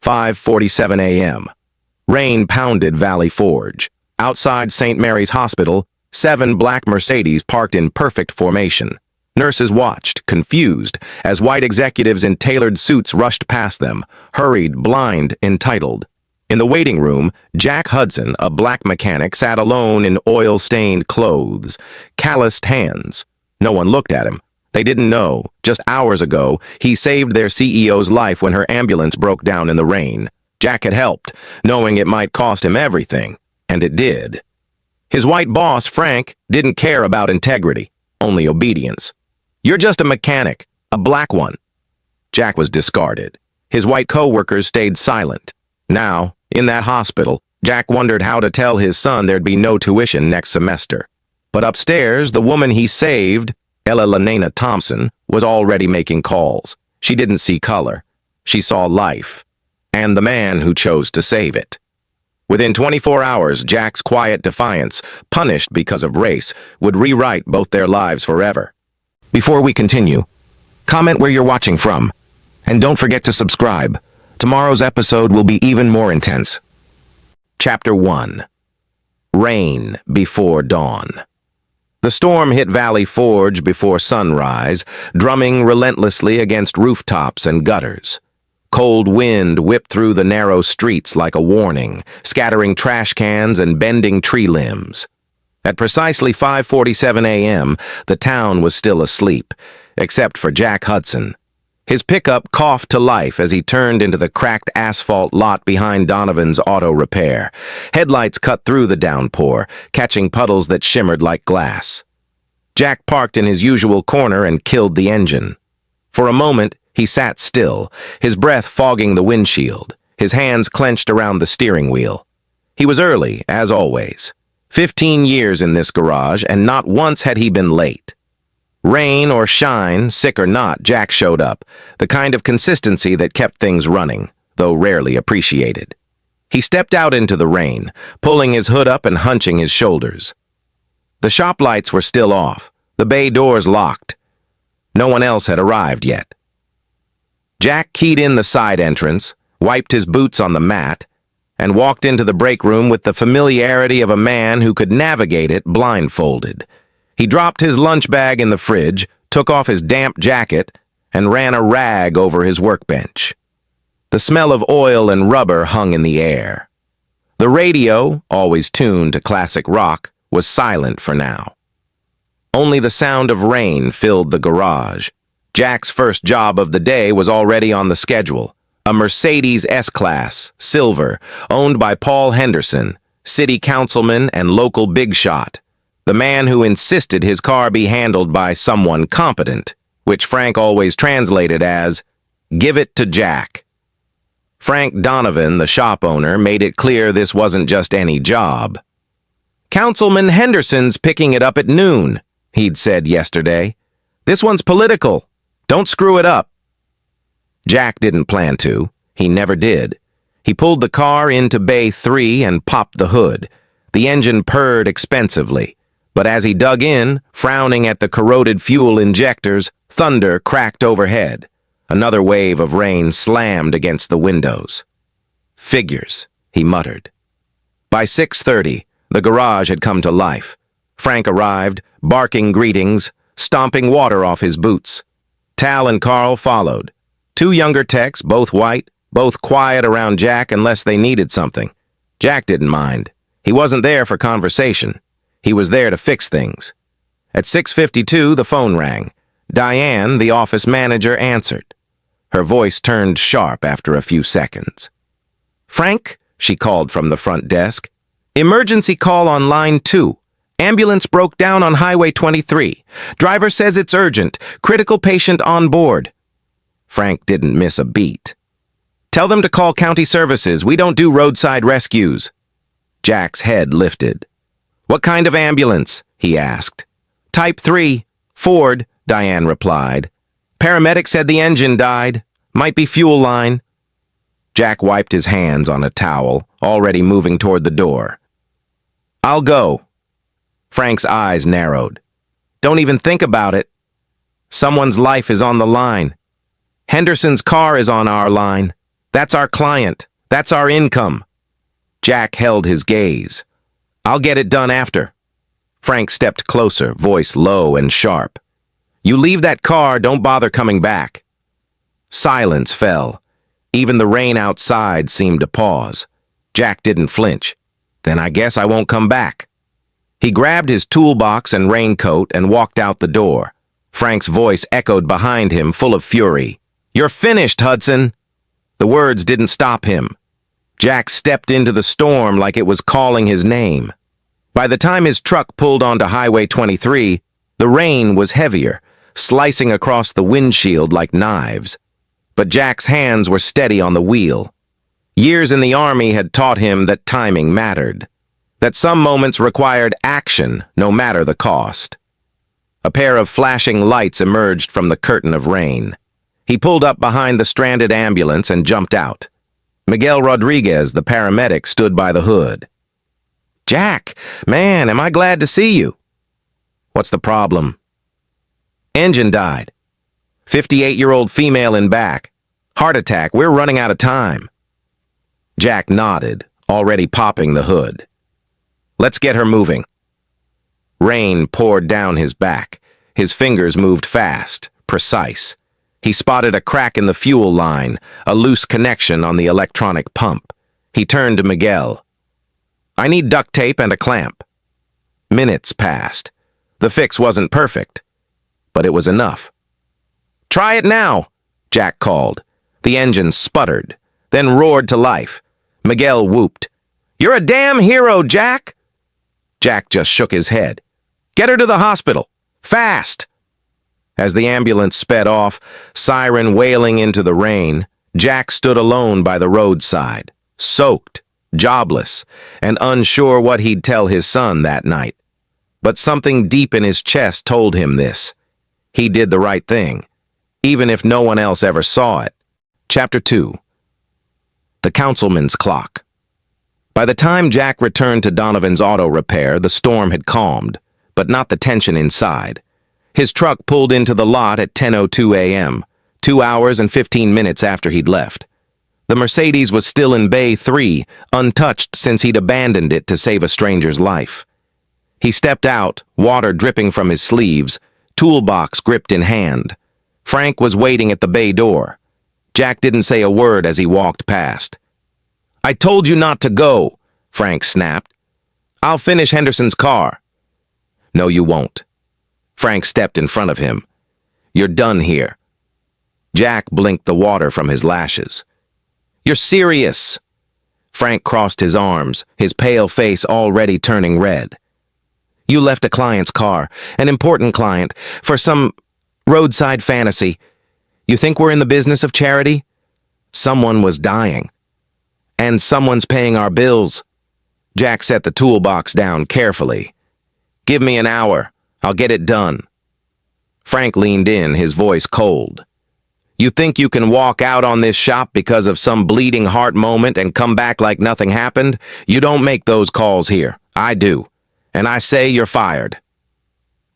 5:47 a.m. Rain pounded Valley Forge. Outside St. Mary's Hospital, 7 black Mercedes parked in perfect formation. Nurses watched, confused, as white executives in tailored suits rushed past them, hurried, blind, entitled. In the waiting room, Jack Hudson, a black mechanic, sat alone in oil-stained clothes, calloused hands. No one looked at him. They didn't know. Just hours ago, he saved their CEO's life when her ambulance broke down in the rain. Jack had helped, knowing it might cost him everything, and it did. His white boss, Frank, didn't care about integrity, only obedience. "You're just a mechanic, a black one." Jack was discarded. His white co-workers stayed silent. Now, in that hospital, Jack wondered how to tell his son there'd be no tuition next semester. But upstairs, the woman he saved, Ella Lenana Thompson, was already making calls. She didn't see color. She saw life. And the man who chose to save it. Within 24 hours, Jack's quiet defiance, punished because of race, would rewrite both their lives forever. Before we continue, comment where you're watching from, and don't forget to subscribe. Tomorrow's episode will be even more intense. Chapter 1. Rain Before Dawn. The storm hit Valley Forge before sunrise, drumming relentlessly against rooftops and gutters. Cold wind whipped through the narrow streets like a warning, scattering trash cans and bending tree limbs. At precisely 5:47 a.m., the town was still asleep, except for Jack Hudson. His pickup coughed to life as he turned into the cracked asphalt lot behind Donovan's Auto Repair. Headlights cut through the downpour, catching puddles that shimmered like glass. Jack parked in his usual corner and killed the engine. For a moment, he sat still, his breath fogging the windshield, his hands clenched around the steering wheel. He was early, as always. 15 years in this garage, and not once had he been late. Rain or shine, sick or not, Jack showed up, the kind of consistency that kept things running, though rarely appreciated. He stepped out into the rain, pulling his hood up and hunching his shoulders. The shop lights were still off, the bay doors locked. No one else had arrived yet. Jack keyed in the side entrance, wiped his boots on the mat, and walked into the break room with the familiarity of a man who could navigate it blindfolded. He dropped his lunch bag in the fridge, took off his damp jacket, and ran a rag over his workbench. The smell of oil and rubber hung in the air. The radio, always tuned to classic rock, was silent for now. Only the sound of rain filled the garage. Jack's first job of the day was already on the schedule. A Mercedes S-Class, silver, owned by Paul Henderson, city councilman and local big shot. The man who insisted his car be handled by someone competent, which Frank always translated as, "Give it to Jack." Frank Donovan, the shop owner, made it clear this wasn't just any job. "Councilman Henderson's picking it up at noon," he'd said yesterday. "This one's political. Don't screw it up." Jack didn't plan to. He never did. He pulled the car into Bay 3 and popped the hood. The engine purred expensively. But as he dug in, frowning at the corroded fuel injectors, thunder cracked overhead. Another wave of rain slammed against the windows. "Figures," he muttered. By 6:30, the garage had come to life. Frank arrived, barking greetings, stomping water off his boots. Tal and Carl followed. 2 younger techs, both white, both quiet around Jack unless they needed something. Jack didn't mind. He wasn't there for conversation. He was there to fix things. At 6:52, the phone rang. Diane, the office manager, answered. Her voice turned sharp after a few seconds. "Frank," she called from the front desk. "Emergency call on line 2. Ambulance broke down on Highway 23. Driver says it's urgent. Critical patient on board." Frank didn't miss a beat. "Tell them to call county services. We don't do roadside rescues." Jack's head lifted. "What kind of ambulance?" he asked. "Type 3. Ford," Diane replied. "Paramedic said the engine died. Might be fuel line." Jack wiped his hands on a towel, already moving toward the door. "I'll go." Frank's eyes narrowed. "Don't even think about it. Someone's life is on the line. Henderson's car is on our line. That's our client. That's our income. Jack held his gaze. I'll get it done after. Frank stepped closer, voice low and sharp. You leave that car, don't bother coming back. Silence fell. Even the rain outside seemed to pause. Jack didn't flinch. Then I guess I won't come back. He grabbed his toolbox and raincoat and walked out the door. Frank's voice echoed behind him, full of fury. You're finished, Hudson. The words didn't stop him. Jack stepped into the storm like it was calling his name. By the time his truck pulled onto Highway 23, the rain was heavier, slicing across the windshield like knives. But Jack's hands were steady on the wheel. Years in the Army had taught him that timing mattered, that some moments required action, no matter the cost. A pair of flashing lights emerged from the curtain of rain. He pulled up behind the stranded ambulance and jumped out. Miguel Rodriguez, the paramedic, stood by the hood. Jack, man, am I glad to see you. What's the problem? Engine died. 58-year-old female in back. Heart attack, we're running out of time. Jack nodded, already popping the hood. Let's get her moving. Rain poured down his back. His fingers moved fast, precise. He spotted a crack in the fuel line, a loose connection on the electronic pump. He turned to Miguel. I need duct tape and a clamp. Minutes passed. The fix wasn't perfect, but it was enough. Try it now, Jack called. The engine sputtered, then roared to life. Miguel whooped. You're a damn hero, Jack! Jack just shook his head. Get her to the hospital. Fast! As the ambulance sped off, siren wailing into the rain, Jack stood alone by the roadside, soaked, jobless, and unsure what he'd tell his son that night. But something deep in his chest told him this. He did the right thing, even if no one else ever saw it. Chapter 2. The Councilman's Clock. By the time Jack returned to Donovan's auto repair, the storm had calmed, but not the tension inside. His truck pulled into the lot at 10:02 a.m., 2 hours and 15 minutes after he'd left. The Mercedes was still in Bay 3, untouched since he'd abandoned it to save a stranger's life. He stepped out, water dripping from his sleeves, toolbox gripped in hand. Frank was waiting at the bay door. Jack didn't say a word as he walked past. I told you not to go, Frank snapped. I'll finish Henderson's car. No, you won't. Frank stepped in front of him. You're done here. Jack blinked the water from his lashes. You're serious. Frank crossed his arms, his pale face already turning red. You left a client's car, an important client, for some roadside fantasy. You think we're in the business of charity? Someone was dying. And someone's paying our bills. Jack set the toolbox down carefully. Give me an hour. I'll get it done. Frank leaned in, his voice cold. You think you can walk out on this shop because of some bleeding heart moment and come back like nothing happened? You don't make those calls here. I do. And I say you're fired.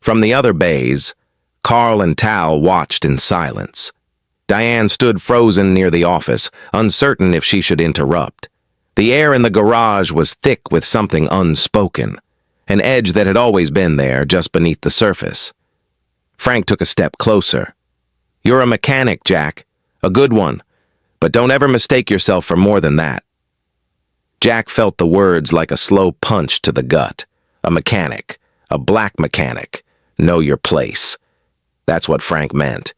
From the other bays, Carl and Tal watched in silence. Diane stood frozen near the office, uncertain if she should interrupt. The air in the garage was thick with something unspoken, an edge that had always been there, just beneath the surface. Frank took a step closer. You're a mechanic, Jack. A good one. But don't ever mistake yourself for more than that. Jack felt the words like a slow punch to the gut. A mechanic. A black mechanic. Know your place. That's what Frank meant,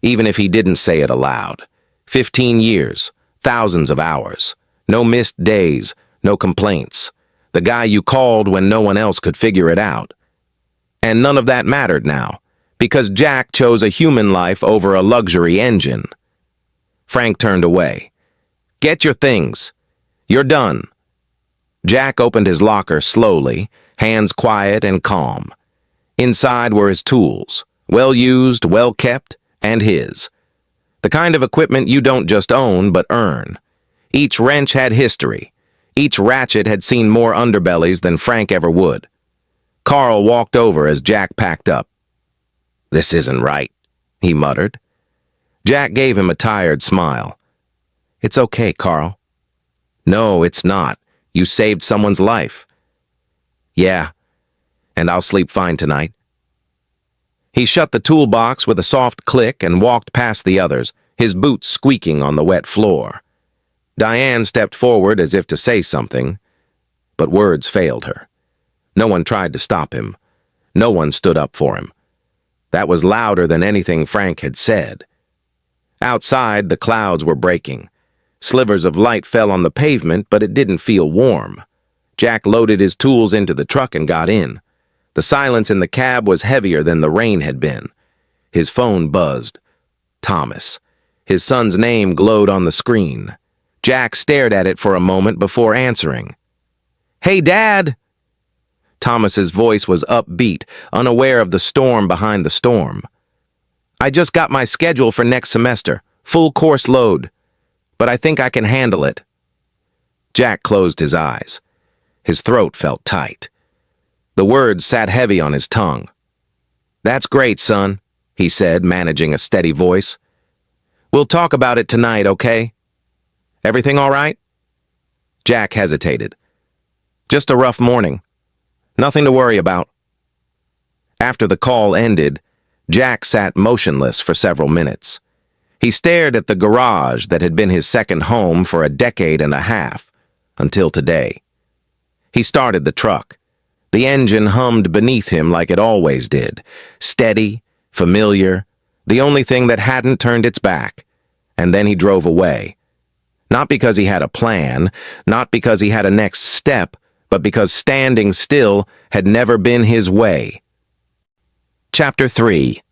even if he didn't say it aloud. 15 years, thousands of hours, no missed days, no complaints. The guy you called when no one else could figure it out. And none of that mattered now, because Jack chose a human life over a luxury engine. Frank turned away. Get your things. You're done. Jack opened his locker slowly, hands quiet and calm. Inside were his tools, well used, well kept, and his. The kind of equipment you don't just own, but earn. Each wrench had history. Each ratchet had seen more underbellies than Frank ever would. Carl walked over as Jack packed up. This isn't right, he muttered. Jack gave him a tired smile. It's okay, Carl. No, it's not. You saved someone's life. Yeah, and I'll sleep fine tonight. He shut the toolbox with a soft click and walked past the others, his boots squeaking on the wet floor. Diane stepped forward as if to say something, but words failed her. No one tried to stop him. No one stood up for him. That was louder than anything Frank had said. Outside, the clouds were breaking. Slivers of light fell on the pavement, but it didn't feel warm. Jack loaded his tools into the truck and got in. The silence in the cab was heavier than the rain had been. His phone buzzed. Thomas. His son's name glowed on the screen. Jack stared at it for a moment before answering. "Hey, Dad!" Thomas's voice was upbeat, unaware of the storm behind the storm. "I just got my schedule for next semester, full course load, but I think I can handle it." Jack closed his eyes. His throat felt tight. The words sat heavy on his tongue. "That's great, son," he said, managing a steady voice. "We'll talk about it tonight, okay? Everything all right?" Jack hesitated. "Just a rough morning. Nothing to worry about." After the call ended, Jack sat motionless for several minutes. He stared at the garage that had been his second home for a decade and a half, until today. He started the truck. The engine hummed beneath him like it always did, steady, familiar, the only thing that hadn't turned its back. And then he drove away. Not because he had a plan, not because he had a next step, but because standing still had never been his way. Chapter 3.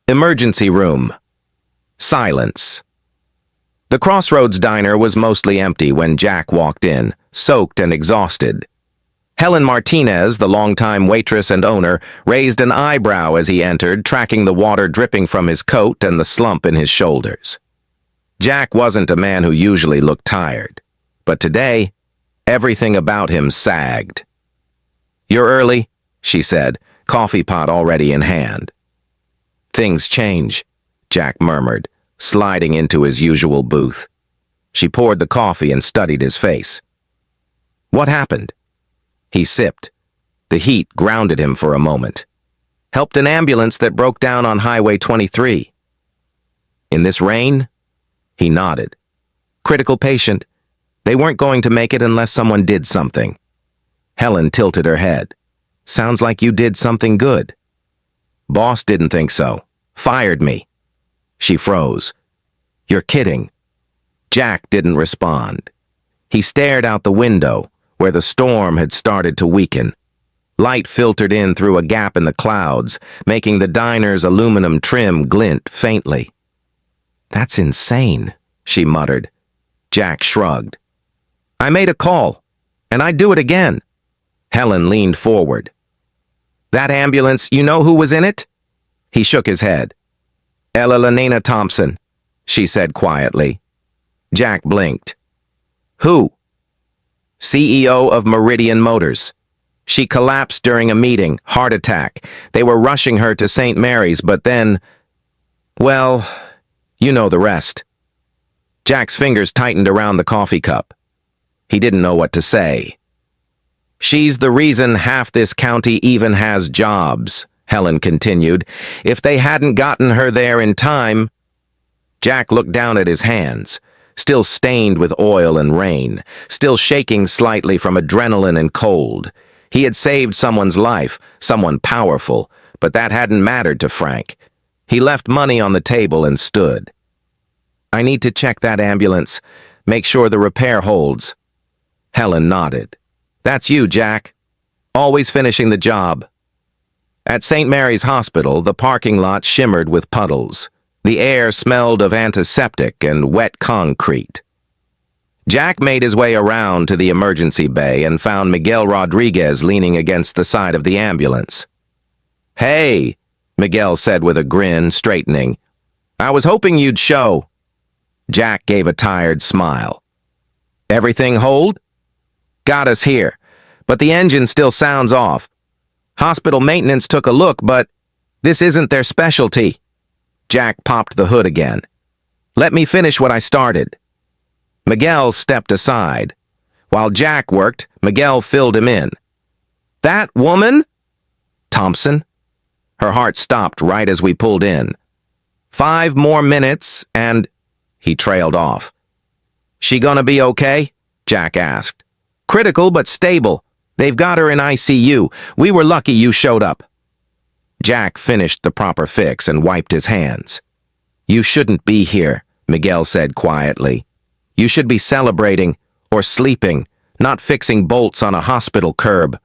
Emergency Room. Silence. The Crossroads Diner was mostly empty when Jack walked in, soaked and exhausted. Helen Martinez, the longtime waitress and owner, raised an eyebrow as he entered, tracking the water dripping from his coat and the slump in his shoulders. Jack wasn't a man who usually looked tired, but today, everything about him sagged. "You're early," she said, coffee pot already in hand. "Things change," Jack murmured, sliding into his usual booth. She poured the coffee and studied his face. "What happened?" He sipped. The heat grounded him for a moment. "Helped an ambulance that broke down on Highway 23. "In this rain?" He nodded. "Critical patient. They weren't going to make it unless someone did something." Helen tilted her head. "Sounds like you did something good." "Boss didn't think so. Fired me." She froze. "You're kidding." Jack didn't respond. He stared out the window, where the storm had started to weaken. Light filtered in through a gap in the clouds, making the diner's aluminum trim glint faintly. "That's insane," she muttered. Jack shrugged. "I made a call, and I'd do it again." Helen leaned forward. "That ambulance, you know who was in it?" He shook his head. "Ella Lenina Thompson," she said quietly. Jack blinked. "Who?" "CEO of Meridian Motors. She collapsed during a meeting, heart attack. They were rushing her to St. Mary's, but then... well, you know the rest." Jack's fingers tightened around the coffee cup. He didn't know what to say. "She's the reason half this county even has jobs," Helen continued. "If they hadn't gotten her there in time..." Jack looked down at his hands, still stained with oil and rain, still shaking slightly from adrenaline and cold. He had saved someone's life, someone powerful, but that hadn't mattered to Frank. He left money on the table and stood. "I need to check that ambulance, make sure the repair holds." Helen nodded. "That's you, Jack. Always finishing the job." At St. Mary's Hospital, the parking lot shimmered with puddles. The air smelled of antiseptic and wet concrete. Jack made his way around to the emergency bay and found Miguel Rodriguez leaning against the side of the ambulance. "Hey," Miguel said with a grin, straightening. "I was hoping you'd show." Jack gave a tired smile. "Everything hold?" "Got us here, but the engine still sounds off. Hospital maintenance took a look, but this isn't their specialty." Jack popped the hood again. "Let me finish what I started." Miguel stepped aside. While Jack worked, Miguel filled him in. "That woman?" "Thompson?" Her heart stopped right as we pulled in. 5 more minutes, and... He trailed off. "She gonna be okay?" Jack asked. "Critical, but stable. They've got her in ICU. We were lucky you showed up." Jack finished the proper fix and wiped his hands. "You shouldn't be here," Miguel said quietly. "You should be celebrating, or sleeping, not fixing bolts on a hospital curb."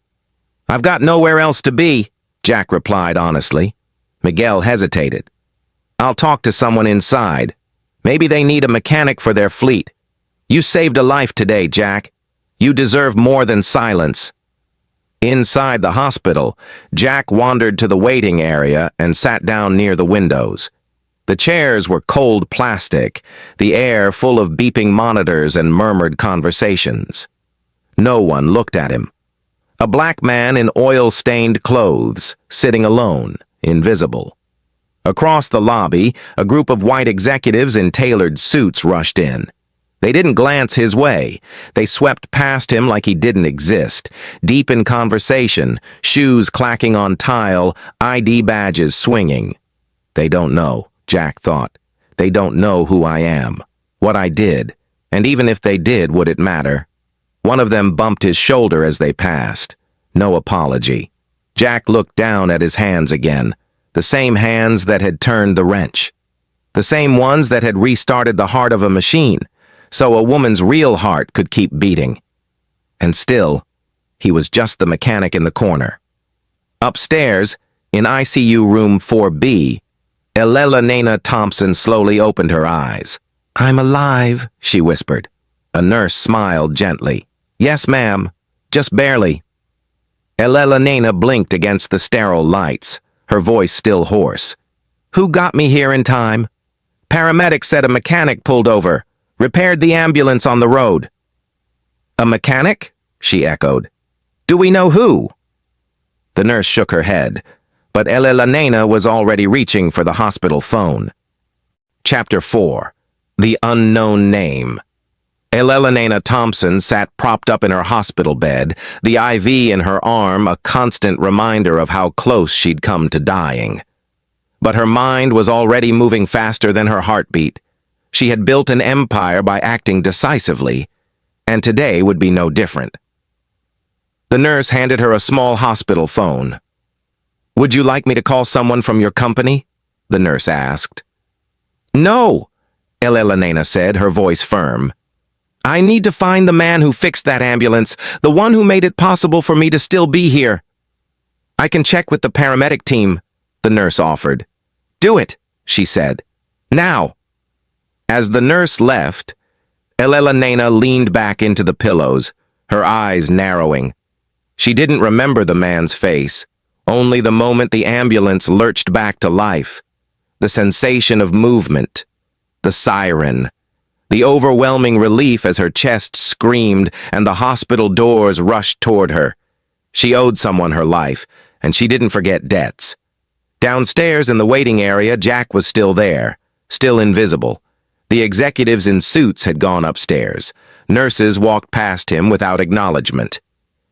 "I've got nowhere else to be," Jack replied honestly. Miguel hesitated. "I'll talk to someone inside. Maybe they need a mechanic for their fleet. You saved a life today, Jack. You deserve more than silence." Inside the hospital, Jack wandered to the waiting area and sat down near the windows. The chairs were cold plastic, the air full of beeping monitors and murmured conversations. No one looked at him. A black man in oil-stained clothes, sitting alone, invisible. Across the lobby, a group of white executives in tailored suits rushed in. They didn't glance his way. They swept past him like he didn't exist, deep in conversation, shoes clacking on tile, ID badges swinging. They don't know, Jack thought. They don't know who I am, what I did, and even if they did, would it matter? One of them bumped his shoulder as they passed. No apology. Jack looked down at his hands again, the same hands that had turned the wrench. The same ones that had restarted the heart of a machine, so a woman's real heart could keep beating. And still, he was just the mechanic in the corner. Upstairs, in ICU room 4B, Elena Thompson slowly opened her eyes. "I'm alive," she whispered. A nurse smiled gently. "Yes, ma'am. Just barely." Elena blinked against the sterile lights, her voice still hoarse. "Who got me here in time?" "Paramedics said a mechanic pulled over. Repaired the ambulance on the road." "A mechanic?" she echoed. "Do we know who?" The nurse shook her head, but Elena was already reaching for the hospital phone. Chapter 4. The Unknown Name. Elena Thompson sat propped up in her hospital bed, the IV in her arm a constant reminder of how close she'd come to dying. But her mind was already moving faster than her heartbeat. She had built an empire by acting decisively, and today would be no different. The nurse handed her a small hospital phone. "Would you like me to call someone from your company?" the nurse asked. "No," Elena said, her voice firm. "I need to find the man who fixed that ambulance, the one who made it possible for me to still be here." "I can check with the paramedic team," the nurse offered. "Do it," she said. "Now." As the nurse left, Elena leaned back into the pillows, her eyes narrowing. She didn't remember the man's face, only the moment the ambulance lurched back to life, the sensation of movement, the siren, the overwhelming relief as her chest screamed and the hospital doors rushed toward her. She owed someone her life, and she didn't forget debts. Downstairs in the waiting area, Jack was still there, still invisible. The executives in suits had gone upstairs. Nurses walked past him without acknowledgement.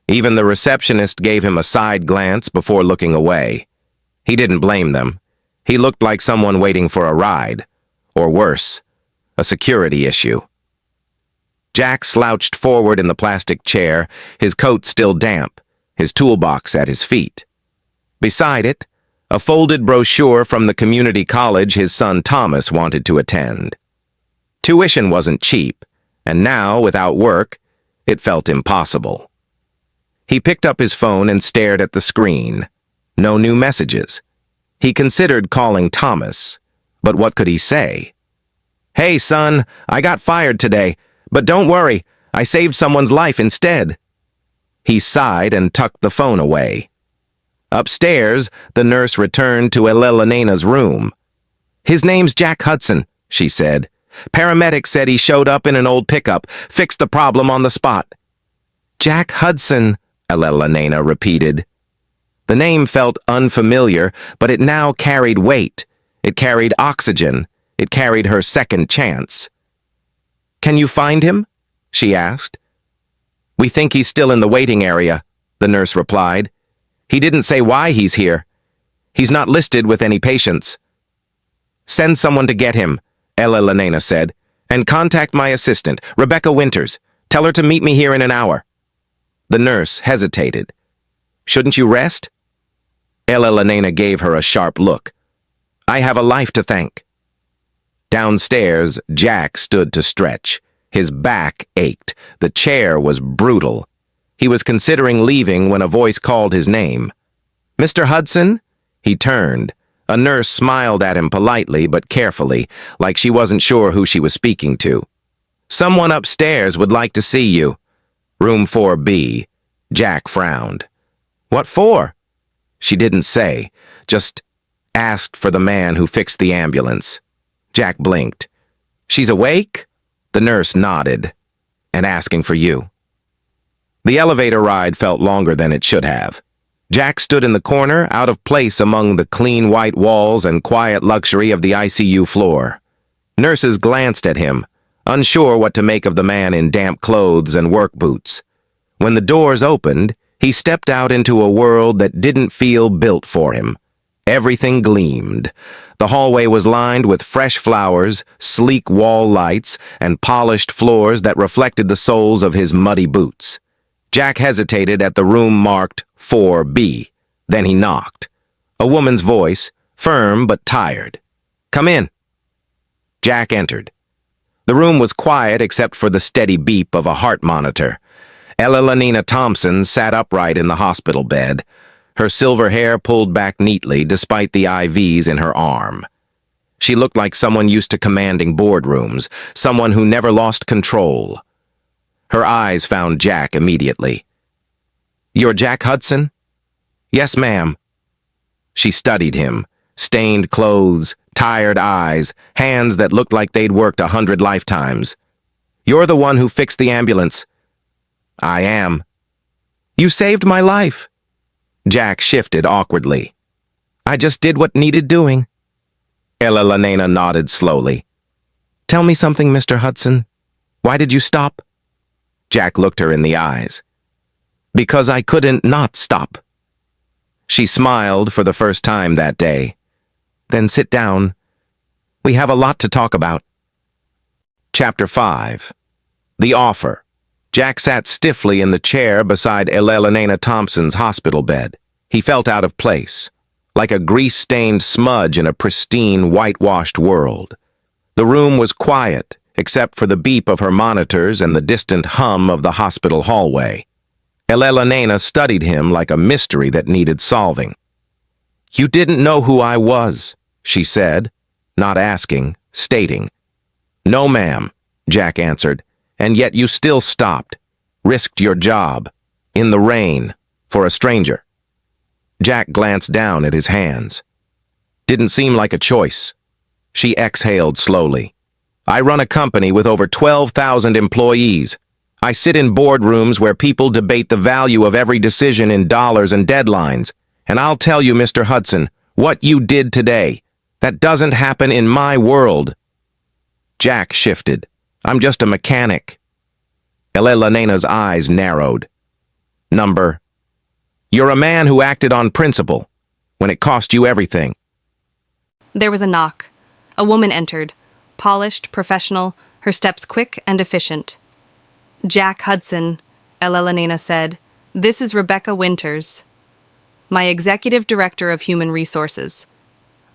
Even the receptionist gave him a side glance before looking away. He didn't blame them. He looked like someone waiting for a ride. Or worse, a security issue. Jack slouched forward in the plastic chair, his coat still damp, his toolbox at his feet. Beside it, a folded brochure from the community college his son Thomas wanted to attend. Tuition wasn't cheap, and now, without work, it felt impossible. He picked up his phone and stared at the screen. No new messages. He considered calling Thomas, but what could he say? "Hey, son, I got fired today, but don't worry, I saved someone's life instead." He sighed and tucked the phone away. Upstairs, the nurse returned to Elena's room. "His name's Jack Hudson," she said. "Paramedics said he showed up in an old pickup, fixed the problem on the spot." "Jack Hudson," Elena repeated. The name felt unfamiliar, but it now carried weight. It carried oxygen. It carried her second chance. Can you find him? She asked. We think he's still in the waiting area, the nurse replied. He didn't say why he's here. He's not listed with any patients. Send someone to get him, Elena said, and contact my assistant, Rebecca Winters. Tell her to meet me here in an hour. The nurse hesitated. Shouldn't you rest? Elena gave her a sharp look. I have a life to thank. Downstairs, Jack stood to stretch. His back ached. The chair was brutal. He was considering leaving when a voice called his name. Mr. Hudson? He turned. A nurse smiled at him politely but carefully, like she wasn't sure who she was speaking to. Someone upstairs would like to see you. Room 4B. Jack frowned. What for? She didn't say, just asked for the man who fixed the ambulance. Jack blinked. She's awake? The nurse nodded. And asking for you. The elevator ride felt longer than it should have. Jack stood in the corner, out of place among the clean white walls and quiet luxury of the ICU floor. Nurses glanced at him, unsure what to make of the man in damp clothes and work boots. When the doors opened, he stepped out into a world that didn't feel built for him. Everything gleamed. The hallway was lined with fresh flowers, sleek wall lights, and polished floors that reflected the soles of his muddy boots. Jack hesitated at the room marked 4B. Then he knocked. A woman's voice, firm but tired. Come in. Jack entered. The room was quiet except for the steady beep of a heart monitor. Elena Thompson sat upright in the hospital bed, her silver hair pulled back neatly despite the IVs in her arm. She looked like someone used to commanding boardrooms, someone who never lost control. Her eyes found Jack immediately. You're Jack Hudson? Yes, ma'am. She studied him, stained clothes, tired eyes, hands that looked like they'd worked 100 lifetimes. You're the one who fixed the ambulance. I am. You saved my life. Jack shifted awkwardly. I just did what needed doing. Elena nodded slowly. Tell me something, Mr. Hudson. Why did you stop? Jack looked her in the eyes. Because I couldn't not stop. She smiled for the first time that day. Then sit down. We have a lot to talk about. Chapter 5. The Offer. Jack sat stiffly in the chair beside Elena Thompson's hospital bed. He felt out of place, like a grease-stained smudge in a pristine, whitewashed world. The room was quiet, except for the beep of her monitors and the distant hum of the hospital hallway. Elena studied him like a mystery that needed solving. You didn't know who I was, she said, not asking, stating. No, ma'am, Jack answered. And yet you still stopped, risked your job, in the rain, for a stranger. Jack glanced down at his hands. Didn't seem like a choice. She exhaled slowly. I run a company with over 12,000 employees. I sit in boardrooms where people debate the value of every decision in dollars and deadlines. And I'll tell you, Mr. Hudson, what you did today. That doesn't happen in my world. Jack shifted. I'm just a mechanic. Elena's eyes narrowed. Number. You're a man who acted on principle, when it cost you everything. There was a knock. A woman entered, polished, professional, her steps quick and efficient. Jack Hudson, Elena said. This is Rebecca Winters, my executive director of human resources.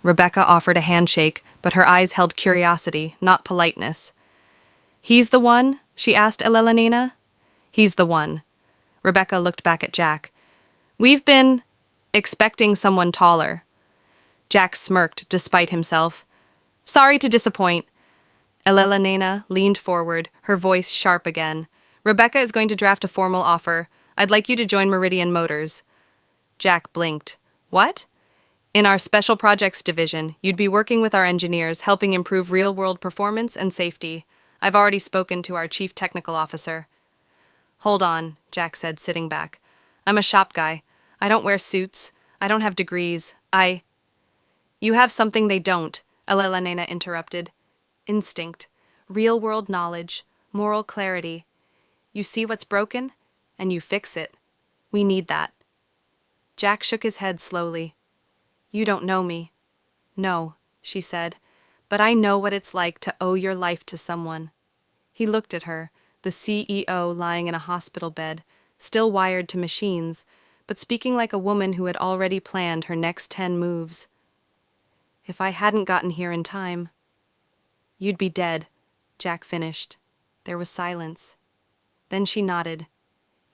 Rebecca offered a handshake, but her eyes held curiosity, not politeness. He's the one? She asked Elena. He's the one. Rebecca looked back at Jack. We've been expecting someone taller. Jack smirked despite himself. Sorry to disappoint. Elena leaned forward, her voice sharp again. Rebecca is going to draft a formal offer. I'd like you to join Meridian Motors. Jack blinked. What? In our Special Projects Division, you'd be working with our engineers, helping improve real-world performance and safety. I've already spoken to our Chief Technical Officer. Hold on, Jack said, sitting back. I'm a shop guy. I don't wear suits. I don't have degrees. You have something they don't, Elena interrupted. Instinct. Real-world knowledge. Moral clarity. You see what's broken, and you fix it. We need that. Jack shook his head slowly. You don't know me. No, she said, but I know what it's like to owe your life to someone. He looked at her, the CEO lying in a hospital bed, still wired to machines, but speaking like a woman who had already planned her next 10 moves. If I hadn't gotten here in time. You'd be dead, Jack finished. There was silence. Then she nodded.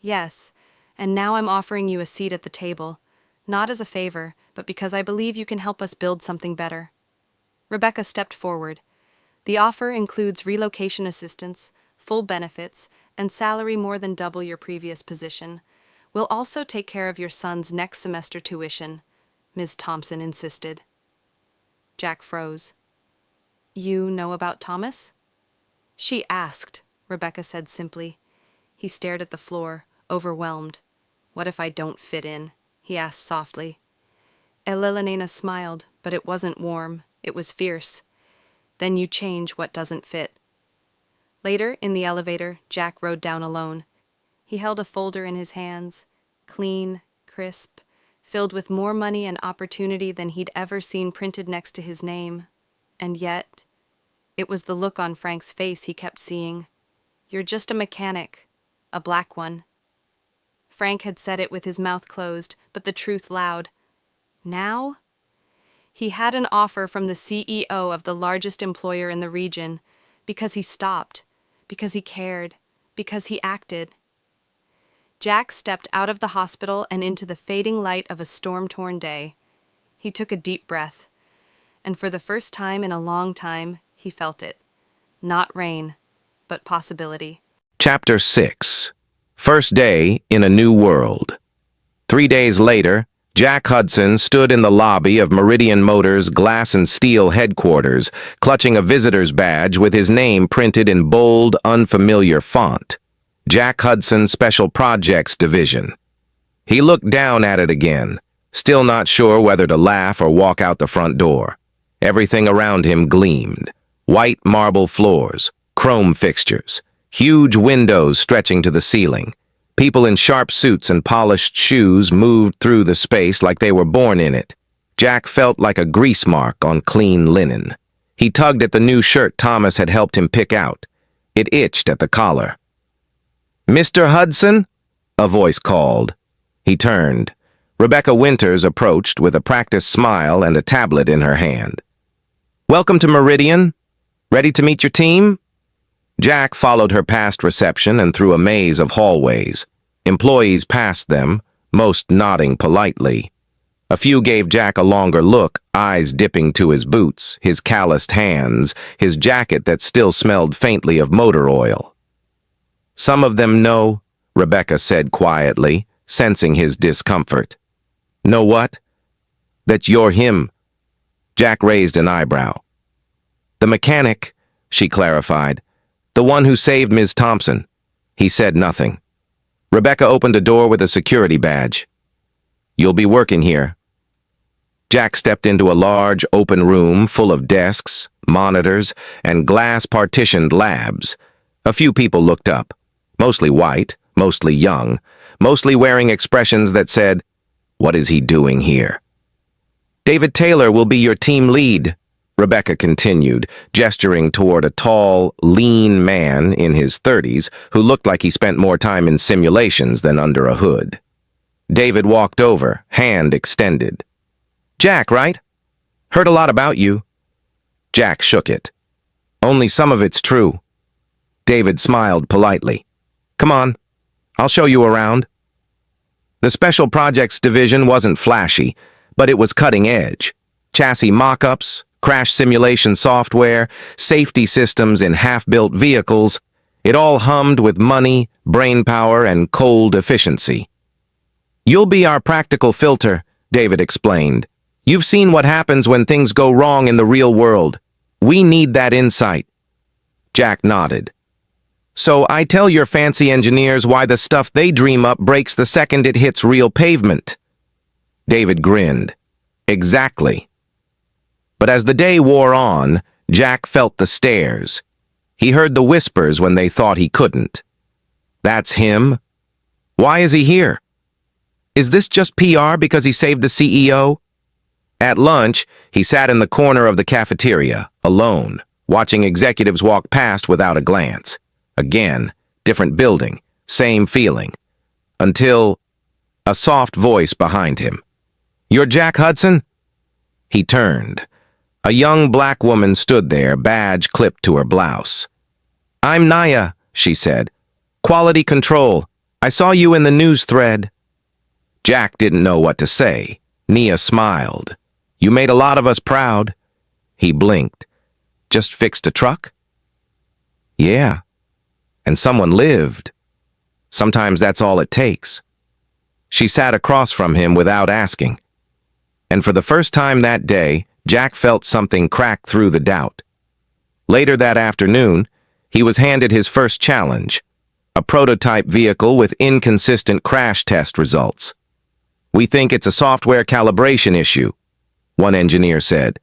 Yes, and now I'm offering you a seat at the table, not as a favor, but because I believe you can help us build something better. Rebecca stepped forward. The offer includes relocation assistance, full benefits, and salary more than double your previous position. We'll also take care of your son's next semester tuition, Ms. Thompson insisted. Jack froze. You know about Thomas? She asked, Rebecca said simply. He stared at the floor, overwhelmed. What if I don't fit in? He asked softly. Elena smiled, but it wasn't warm. It was fierce. Then you change what doesn't fit. Later, in the elevator, Jack rode down alone. He held a folder in his hands, clean, crisp, filled with more money and opportunity than he'd ever seen printed next to his name. And yet, it was the look on Frank's face he kept seeing. You're just a mechanic, a black one. Frank had said it with his mouth closed, but the truth loud. Now? He had an offer from the CEO of the largest employer in the region, because he stopped, because he cared, because he acted. Jack stepped out of the hospital and into the fading light of a storm-torn day. He took a deep breath, and for the first time in a long time, he felt it. Not rain, but possibility. Chapter 6. First Day in a New World. 3 days later, Jack Hudson stood in the lobby of Meridian Motors' Glass and Steel headquarters, clutching a visitor's badge with his name printed in bold, unfamiliar font. Jack Hudson Special Projects Division. He looked down at it again, still not sure whether to laugh or walk out the front door. Everything around him gleamed. White marble floors, chrome fixtures, huge windows stretching to the ceiling. People in sharp suits and polished shoes moved through the space like they were born in it. Jack felt like a grease mark on clean linen. He tugged at the new shirt Thomas had helped him pick out. It itched at the collar. "Mr. Hudson?" a voice called. He turned. Rebecca Winters approached with a practiced smile and a tablet in her hand. "Welcome to Meridian. Ready to meet your team?" Jack followed her past reception and through a maze of hallways. Employees passed them, most nodding politely. A few gave Jack a longer look, eyes dipping to his boots, his calloused hands, his jacket that still smelled faintly of motor oil. "Some of them know," Rebecca said quietly, sensing his discomfort. "Know what?" "That you're him." Jack raised an eyebrow. "The mechanic," she clarified. "The one who saved Ms. Thompson." He said nothing. Rebecca opened a door with a security badge. "You'll be working here." Jack stepped into a large, open room full of desks, monitors, and glass-partitioned labs. A few people looked up, mostly white, mostly young, mostly wearing expressions that said, "What is he doing here?" "David Taylor will be your team lead," Rebecca continued, gesturing toward a tall, lean man in his 30s who looked like he spent more time in simulations than under a hood. David walked over, hand extended. "Jack, right? Heard a lot about you." Jack shook it. "Only some of it's true." David smiled politely. "Come on, I'll show you around." The Special Projects Division wasn't flashy, but it was cutting edge. Chassis mock-ups, crash simulation software, safety systems in half-built vehicles, it all hummed with money, brainpower, and cold efficiency. "You'll be our practical filter," David explained. "You've seen what happens when things go wrong in the real world. We need that insight." Jack nodded. "So I tell your fancy engineers why the stuff they dream up breaks the second it hits real pavement." David grinned. "Exactly." But as the day wore on, Jack felt the stares. He heard the whispers when they thought he couldn't. That's him? Why is he here? Is this just PR because he saved the CEO? At lunch, he sat in the corner of the cafeteria, alone, watching executives walk past without a glance. Again, different building, same feeling. Until a soft voice behind him. "You're Jack Hudson?" He turned. A young black woman stood there, badge clipped to her blouse. "I'm Naya," she said. "Quality control. I saw you in the news thread." Jack didn't know what to say. Nia smiled. "You made a lot of us proud." He blinked. "Just fixed a truck?" "Yeah. And someone lived. Sometimes that's all it takes." She sat across from him without asking. And for the first time that day, Jack felt something crack through the doubt. Later that afternoon, he was handed his first challenge, a prototype vehicle with inconsistent crash test results. "We think it's a software calibration issue," one engineer said.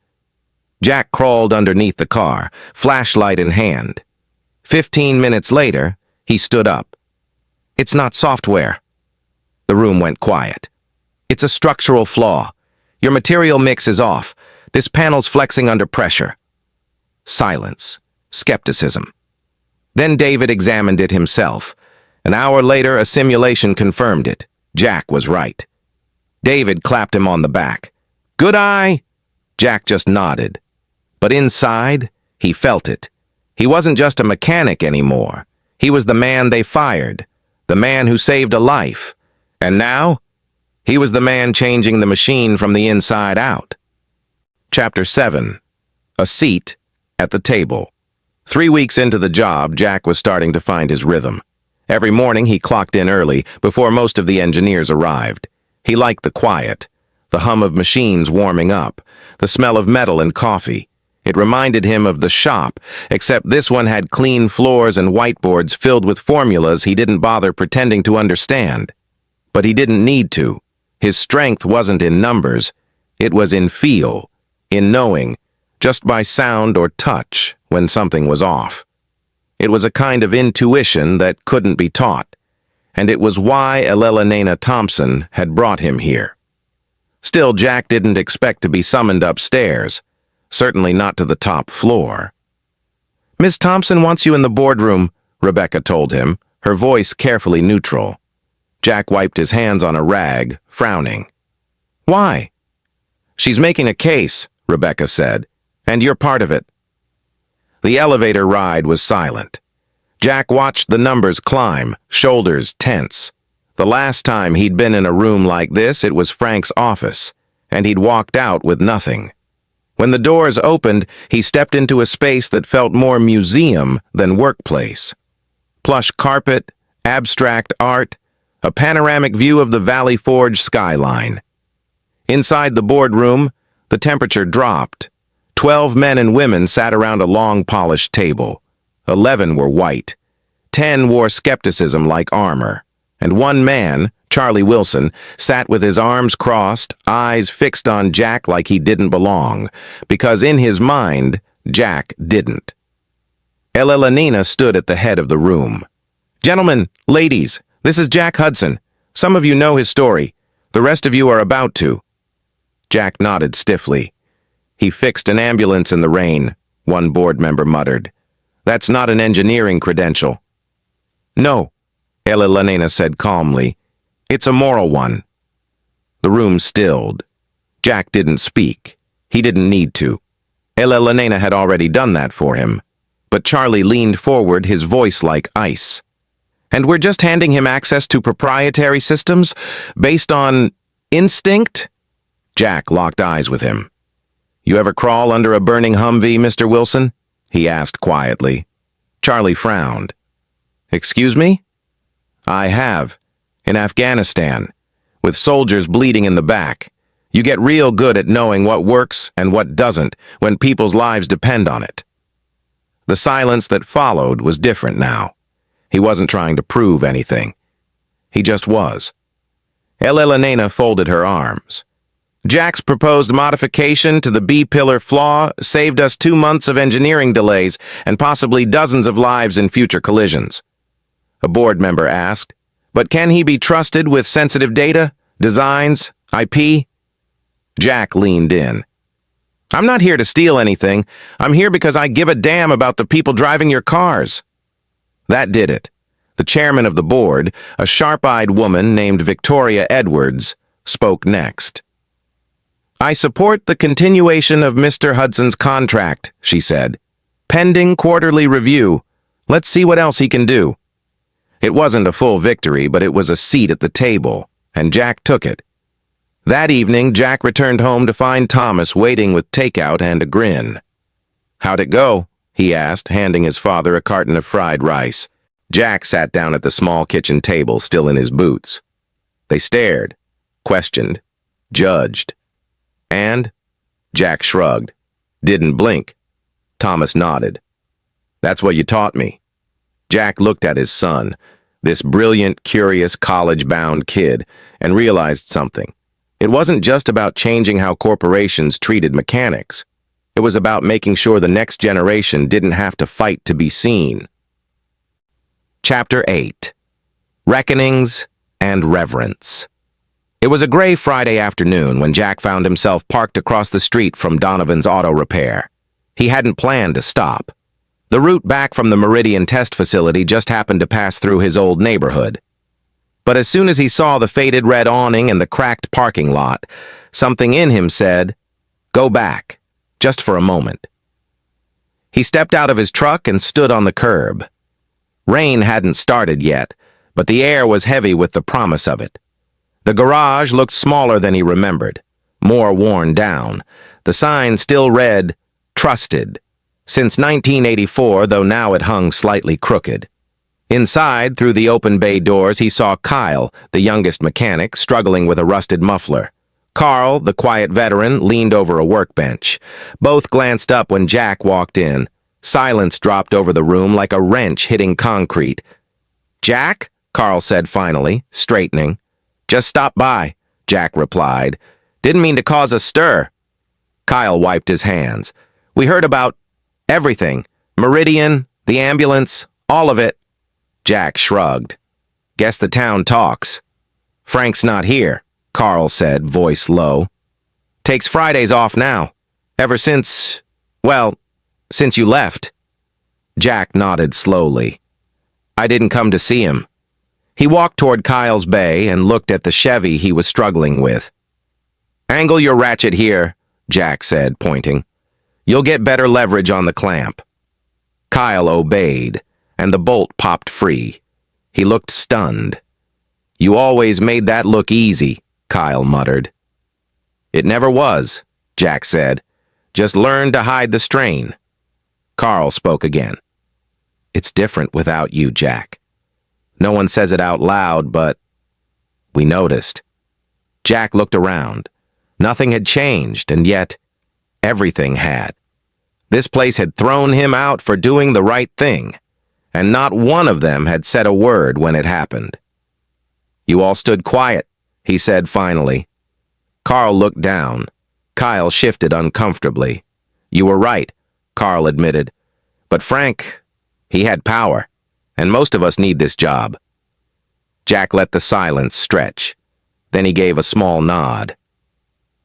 Jack crawled underneath the car, flashlight in hand. 15 minutes later, he stood up. "It's not software." The room went quiet. "It's a structural flaw. Your material mix is off. This panel's flexing under pressure." Silence. Skepticism. Then David examined it himself. An hour later, a simulation confirmed it. Jack was right. David clapped him on the back. "Good eye!" Jack just nodded. But inside, he felt it. He wasn't just a mechanic anymore. He was the man they fired, the man who saved a life. And now, he was the man changing the machine from the inside out. Chapter 7. A seat at the table. 3 weeks into the job, Jack was starting to find his rhythm. Every morning he clocked in early, before most of the engineers arrived. He liked the quiet, the hum of machines warming up, the smell of metal and coffee. It reminded him of the shop, except this one had clean floors and whiteboards filled with formulas he didn't bother pretending to understand. But he didn't need to. His strength wasn't in numbers. It was in feel, in knowing, just by sound or touch, when something was off. It was a kind of intuition that couldn't be taught, and it was why Elelena Thompson had brought him here. Still, Jack didn't expect to be summoned upstairs, certainly not to the top floor. "Miss Thompson wants you in the boardroom," Rebecca told him, her voice carefully neutral. Jack wiped his hands on a rag, frowning. "Why?" "She's making a case," Rebecca said, "and you're part of it." The elevator ride was silent. Jack watched the numbers climb, shoulders tense. The last time he'd been in a room like this, it was Frank's office, and he'd walked out with nothing. When the doors opened, he stepped into a space that felt more museum than workplace. Plush carpet, abstract art, a panoramic view of the Valley Forge skyline. Inside the boardroom, the temperature dropped. 12 men and women sat around a long polished table. 11 were white. 10 wore skepticism like armor. And one man, Charlie Wilson, sat with his arms crossed, eyes fixed on Jack like he didn't belong, because in his mind, Jack didn't. Elelena stood at the head of the room. "Gentlemen, ladies, this is Jack Hudson. Some of you know his story. The rest of you are about to." Jack nodded stiffly. "He fixed an ambulance in the rain," one board member muttered. "That's not an engineering credential." "No," Elelena said calmly. "It's a moral one." The room stilled. Jack didn't speak. He didn't need to. Elelena had already done that for him. But Charlie leaned forward, his voice like ice. "And we're just handing him access to proprietary systems based on instinct?" Jack locked eyes with him. "You ever crawl under a burning Humvee, Mr. Wilson?" he asked quietly. Charlie frowned. "Excuse me?" "I have. In Afghanistan. With soldiers bleeding in the back. You get real good at knowing what works and what doesn't when people's lives depend on it." The silence that followed was different now. He wasn't trying to prove anything. He just was. Elelena folded her arms. Jack's proposed modification to the B-pillar flaw saved us 2 months of engineering delays and possibly dozens of lives in future collisions. A board member asked, but can he be trusted with sensitive data, designs, IP? Jack leaned in. I'm not here to steal anything. I'm here because I give a damn about the people driving your cars. That did it. The chairman of the board, a sharp-eyed woman named Victoria Edwards, spoke next. I support the continuation of Mr. Hudson's contract, she said. Pending quarterly review. Let's see what else he can do. It wasn't a full victory, but it was a seat at the table, and Jack took it. That evening, Jack returned home to find Thomas waiting with takeout and a grin. How'd it go? He asked, handing his father a carton of fried rice. Jack sat down at the small kitchen table, still in his boots. They stared, questioned, judged. And? Jack shrugged. Didn't blink. Thomas nodded. That's what you taught me. Jack looked at his son, this brilliant, curious, college-bound kid, and realized something. It wasn't just about changing how corporations treated mechanics. It was about making sure the next generation didn't have to fight to be seen. Chapter 8. Reckonings and Reverence. It was a gray Friday afternoon when Jack found himself parked across the street from Donovan's auto repair. He hadn't planned to stop. The route back from the Meridian test facility just happened to pass through his old neighborhood. But as soon as he saw the faded red awning and the cracked parking lot, something in him said, "Go back, just for a moment." He stepped out of his truck and stood on the curb. Rain hadn't started yet, but the air was heavy with the promise of it. The garage looked smaller than he remembered, more worn down. The sign still read, "Trusted," since 1984, though now it hung slightly crooked. Inside, through the open bay doors, he saw Kyle, the youngest mechanic, struggling with a rusted muffler. Carl, the quiet veteran, leaned over a workbench. Both glanced up when Jack walked in. Silence dropped over the room like a wrench hitting concrete. "Jack?" Carl said finally, straightening. "Just stop by," Jack replied. "Didn't mean to cause a stir." Kyle wiped his hands. "We heard about everything. Meridian, the ambulance, all of it." Jack shrugged. "Guess the town talks." "Frank's not here," Carl said, voice low. "Takes Fridays off now. Ever since, well, since you left." Jack nodded slowly. "I didn't come to see him." He walked toward Kyle's bay and looked at the Chevy he was struggling with. "Angle your ratchet here," Jack said, pointing. "You'll get better leverage on the clamp." Kyle obeyed, and the bolt popped free. He looked stunned. "You always made that look easy," Kyle muttered. "It never was," Jack said. "Just learn to hide the strain." Carl spoke again. "It's different without you, Jack. No one says it out loud, but we noticed." Jack looked around. Nothing had changed, and yet everything had. This place had thrown him out for doing the right thing, and not one of them had said a word when it happened. "You all stood quiet," he said finally. Carl looked down. Kyle shifted uncomfortably. "You were right," Carl admitted. "But Frank, he had power, and most of us need this job." Jack let the silence stretch. Then he gave a small nod.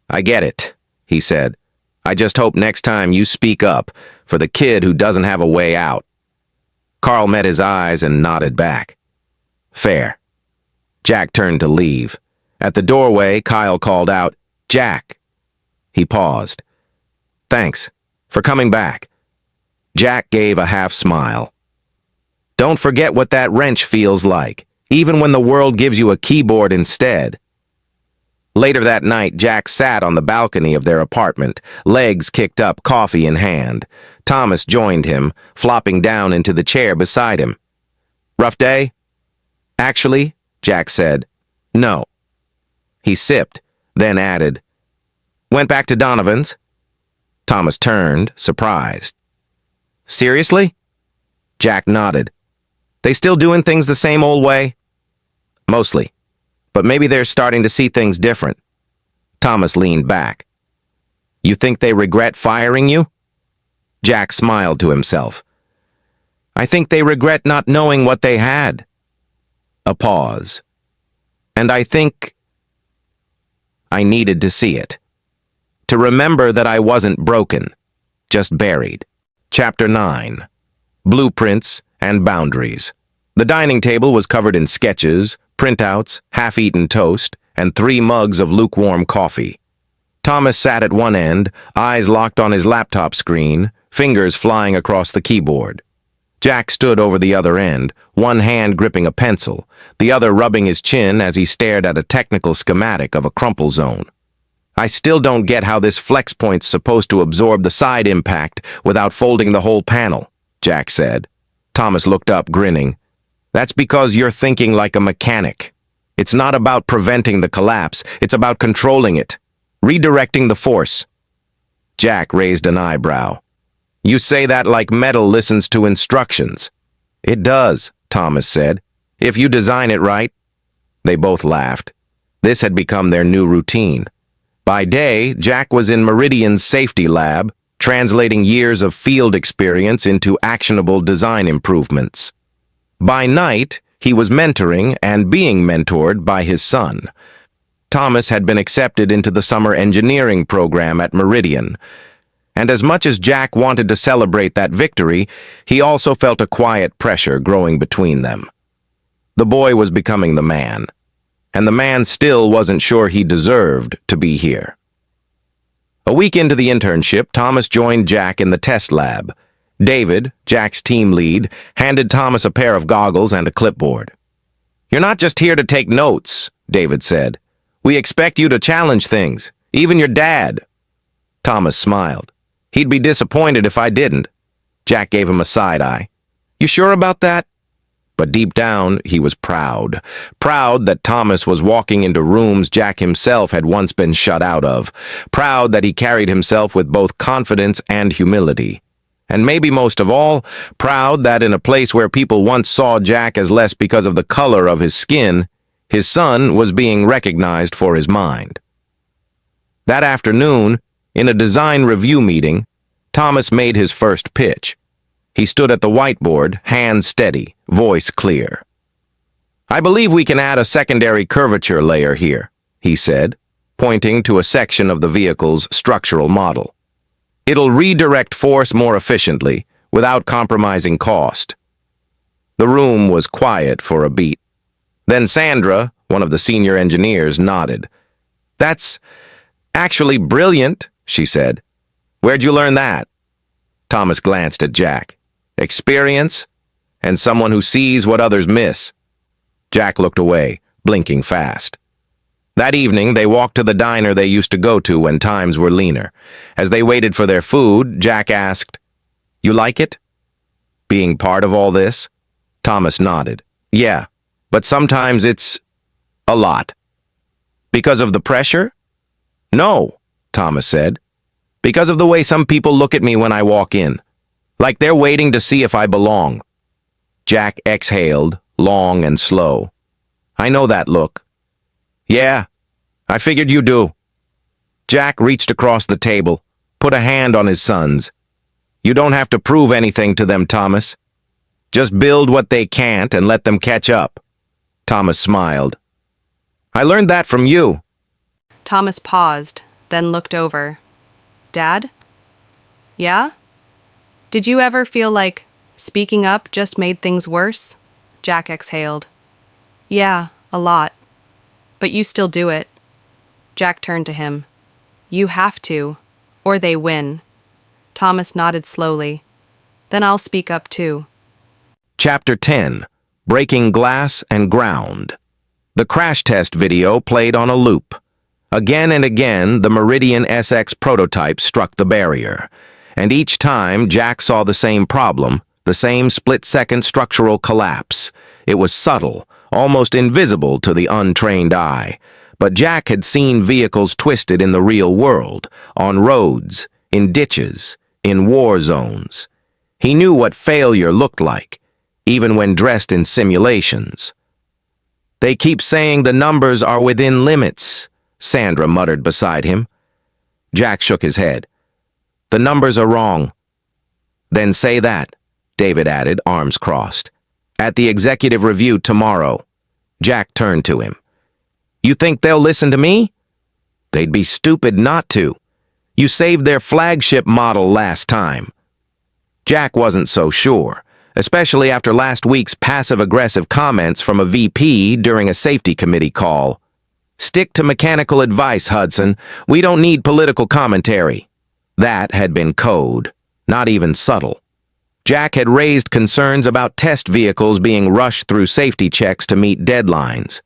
"I get it," he said. "I just hope next time you speak up for the kid who doesn't have a way out." Carl met his eyes and nodded back. "Fair." Jack turned to leave. At the doorway, Kyle called out, "Jack." He paused. "Thanks for coming back." Jack gave a half smile. "Don't forget what that wrench feels like, even when the world gives you a keyboard instead." Later that night, Jack sat on the balcony of their apartment, legs kicked up, coffee in hand. Thomas joined him, flopping down into the chair beside him. "Rough day?" "Actually," Jack said, "no." He sipped, then added, "Went back to Donovan's?" Thomas turned, surprised. "Seriously?" Jack nodded. "They still doing things the same old way?" "Mostly. But maybe they're starting to see things different." Thomas leaned back. You think they regret firing you? Jack smiled to himself. I think they regret not knowing what they had. A pause. And I think I needed to see it. To remember that I wasn't broken, just buried. Chapter 9. Blueprints and Boundaries. The dining table was covered in sketches, printouts, half-eaten toast, and 3 mugs of lukewarm coffee. Thomas sat at one end, eyes locked on his laptop screen, fingers flying across the keyboard. Jack stood over the other end, one hand gripping a pencil, the other rubbing his chin as he stared at a technical schematic of a crumple zone. I still don't get how this flex point's supposed to absorb the side impact without folding the whole panel, Jack said. Thomas looked up, grinning. That's because you're thinking like a mechanic. It's not about preventing the collapse, it's about controlling it, redirecting the force. Jack raised an eyebrow. You say that like metal listens to instructions. It does, Thomas said, if you design it right. They both laughed. This had become their new routine. By day, Jack was in Meridian's safety lab, translating years of field experience into actionable design improvements. By night, he was mentoring and being mentored by his son. Thomas had been accepted into the summer engineering program at Meridian, and as much as Jack wanted to celebrate that victory, he also felt a quiet pressure growing between them. The boy was becoming the man, and the man still wasn't sure he deserved to be here. A week into the internship, Thomas joined Jack in the test lab. David, Jack's team lead, handed Thomas a pair of goggles and a clipboard. You're not just here to take notes, David said. We expect you to challenge things, even your dad. Thomas smiled. He'd be disappointed if I didn't. Jack gave him a side eye. You sure about that? But deep down, he was proud. Proud that Thomas was walking into rooms Jack himself had once been shut out of. Proud that he carried himself with both confidence and humility. And maybe most of all, proud that in a place where people once saw Jack as less because of the color of his skin, his son was being recognized for his mind. That afternoon, in a design review meeting, Thomas made his first pitch. He stood at the whiteboard, hands steady, voice clear. I believe we can add a secondary curvature layer here, he said, pointing to a section of the vehicle's structural model. It'll redirect force more efficiently, without compromising cost. The room was quiet for a beat. Then Sandra, one of the senior engineers, nodded. That's actually brilliant, she said. Where'd you learn that? Thomas glanced at Jack. Experience, and someone who sees what others miss. Jack looked away, blinking fast. That evening, they walked to the diner they used to go to when times were leaner. As they waited for their food, Jack asked, You like it? Being part of all this? Thomas nodded. Yeah, but sometimes it's a lot. Because of the pressure? No, Thomas said. Because of the way some people look at me when I walk in. Like they're waiting to see if I belong. Jack exhaled, long and slow. I know that look. Yeah, I figured you do. Jack reached across the table, put a hand on his son's. You don't have to prove anything to them, Thomas. Just build what they can't and let them catch up. Thomas smiled. I learned that from you. Thomas paused, then looked over. Dad? Yeah? Did you ever feel like speaking up just made things worse? Jack exhaled. Yeah, a lot. But you still do it. Jack turned to him. You have to, or they win. Thomas nodded slowly. Then I'll speak up too. Chapter 10. Breaking Glass and Ground. The crash test video played on a loop. Again and again, the Meridian SX prototype struck the barrier. And each time, Jack saw the same problem, the same split-second structural collapse. It was subtle, almost invisible to the untrained eye. But Jack had seen vehicles twisted in the real world, on roads, in ditches, in war zones. He knew what failure looked like, even when dressed in simulations. They keep saying the numbers are within limits, Sandra muttered beside him. Jack shook his head. The numbers are wrong. Then say that, David added, arms crossed. At the executive review tomorrow. Jack turned to him. You think they'll listen to me? They'd be stupid not to. You saved their flagship model last time. Jack wasn't so sure, especially after last week's passive-aggressive comments from a VP during a safety committee call. Stick to mechanical advice, Hudson. We don't need political commentary. That had been code, not even subtle. Jack had raised concerns about test vehicles being rushed through safety checks to meet deadlines.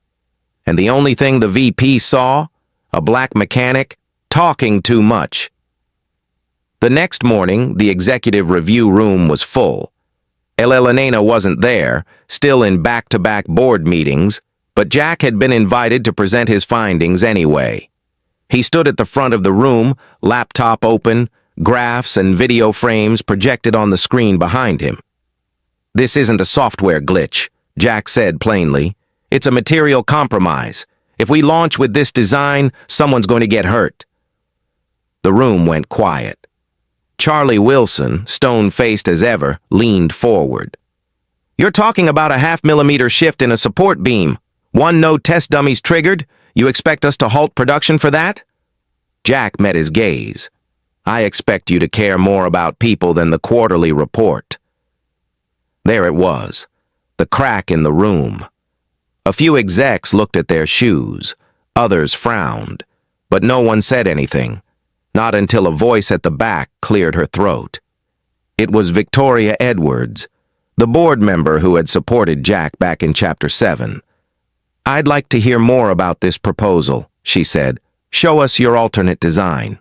And the only thing the VP saw? A black mechanic talking too much. The next morning, the executive review room was full. Elena wasn't there, still in back-to-back board meetings, but Jack had been invited to present his findings anyway. He stood at the front of the room, laptop open, graphs and video frames projected on the screen behind him. This isn't a software glitch, Jack said plainly. It's a material compromise. If we launch with this design, someone's going to get hurt. The room went quiet. Charlie Wilson, stone-faced as ever, leaned forward. You're talking about a half-millimeter shift in a support beam. No test dummies triggered? You expect us to halt production for that? Jack met his gaze. I expect you to care more about people than the quarterly report. There it was, the crack in the room. A few execs looked at their shoes. Others frowned. But no one said anything. Not until a voice at the back cleared her throat. It was Victoria Edwards, the board member who had supported Jack back in Chapter 7. I'd like to hear more about this proposal, she said. Show us your alternate design.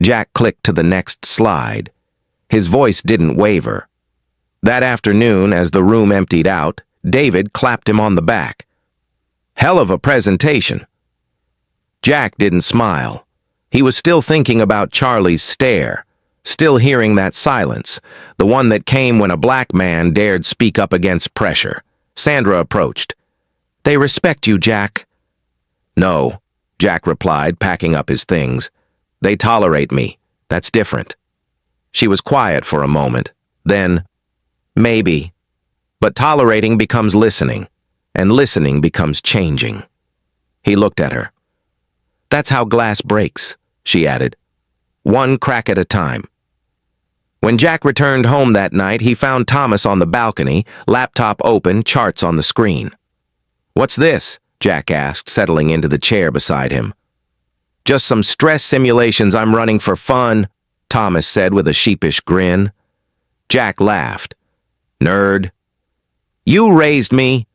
Jack clicked to the next slide. His voice didn't waver. That afternoon, as the room emptied out, David clapped him on the back. Hell of a presentation. Jack didn't smile. He was still thinking about Charlie's stare, still hearing that silence, the one that came when a black man dared speak up against pressure. Sandra approached. They respect you, Jack. No, Jack replied, packing up his things. They tolerate me. That's different. She was quiet for a moment. Then, maybe. But tolerating becomes listening, and listening becomes changing. He looked at her. That's how glass breaks, she added. One crack at a time. When Jack returned home that night, he found Thomas on the balcony, laptop open, charts on the screen. What's this? Jack asked, settling into the chair beside him. Just some stress simulations I'm running for fun, Thomas said with a sheepish grin. Jack laughed. Nerd. You raised me.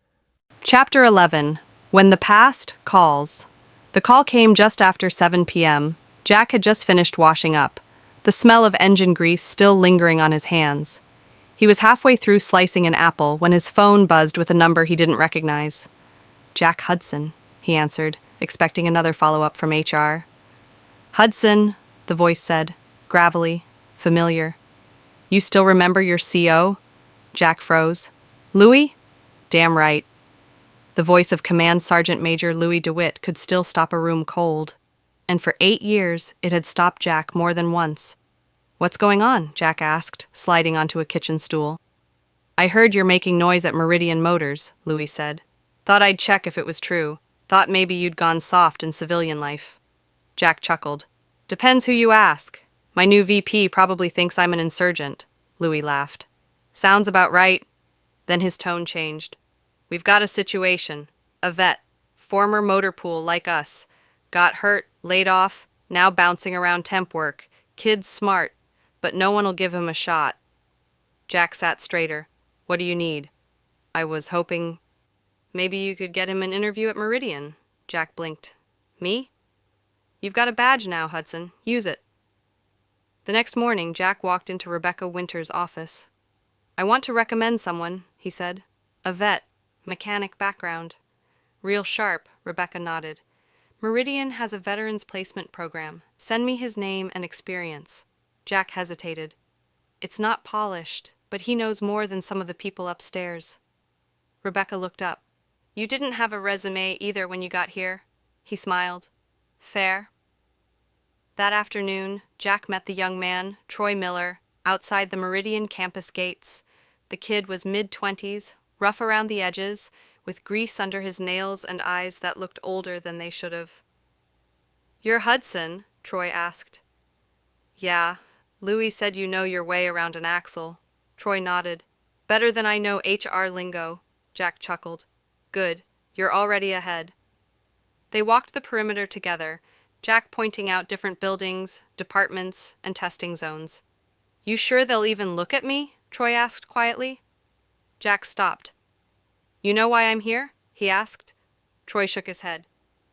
Chapter 11. When the Past Calls. The call came just after 7 p.m. Jack had just finished washing up, the smell of engine grease still lingering on his hands. He was halfway through slicing an apple when his phone buzzed with a number he didn't recognize. Jack Hudson, he answered, expecting another follow-up from HR. Hudson, the voice said, gravelly, familiar. You still remember your CO? Jack froze. Louis? Damn right. The voice of Command Sergeant Major Louis DeWitt could still stop a room cold. And for 8 years, it had stopped Jack more than once. What's going on? Jack asked, sliding onto a kitchen stool. I heard you're making noise at Meridian Motors, Louis said. Thought I'd check if it was true. Thought maybe you'd gone soft in civilian life. Jack chuckled. Depends who you ask. My new VP probably thinks I'm an insurgent, Louis laughed. Sounds about right. Then his tone changed. We've got a situation. A vet, former motor pool like us. Got hurt, laid off, now bouncing around temp work. Kid's smart, but no one'll give him a shot. Jack sat straighter. What do you need? I was hoping maybe you could get him an interview at Meridian. Jack blinked. Me? You've got a badge now, Hudson. Use it. The next morning, Jack walked into Rebecca Winter's office. I want to recommend someone, he said. A vet, mechanic background. Real sharp, Rebecca nodded. Meridian has a veterans placement program. Send me his name and experience. Jack hesitated. It's not polished, but he knows more than some of the people upstairs. Rebecca looked up. You didn't have a resume either when you got here. He smiled. Fair. That afternoon, Jack met the young man, Troy Miller, outside the Meridian campus gates. The kid was mid-20s, rough around the edges, with grease under his nails and eyes that looked older than they should have. "You're Hudson?" Troy asked. "Yeah. Louis said you know your way around an axle." Troy nodded. "Better than I know HR lingo," Jack chuckled. "Good. You're already ahead." They walked the perimeter together, Jack pointing out different buildings, departments, and testing zones. "You sure they'll even look at me?" Troy asked quietly. Jack stopped. "You know why I'm here?" he asked. Troy shook his head.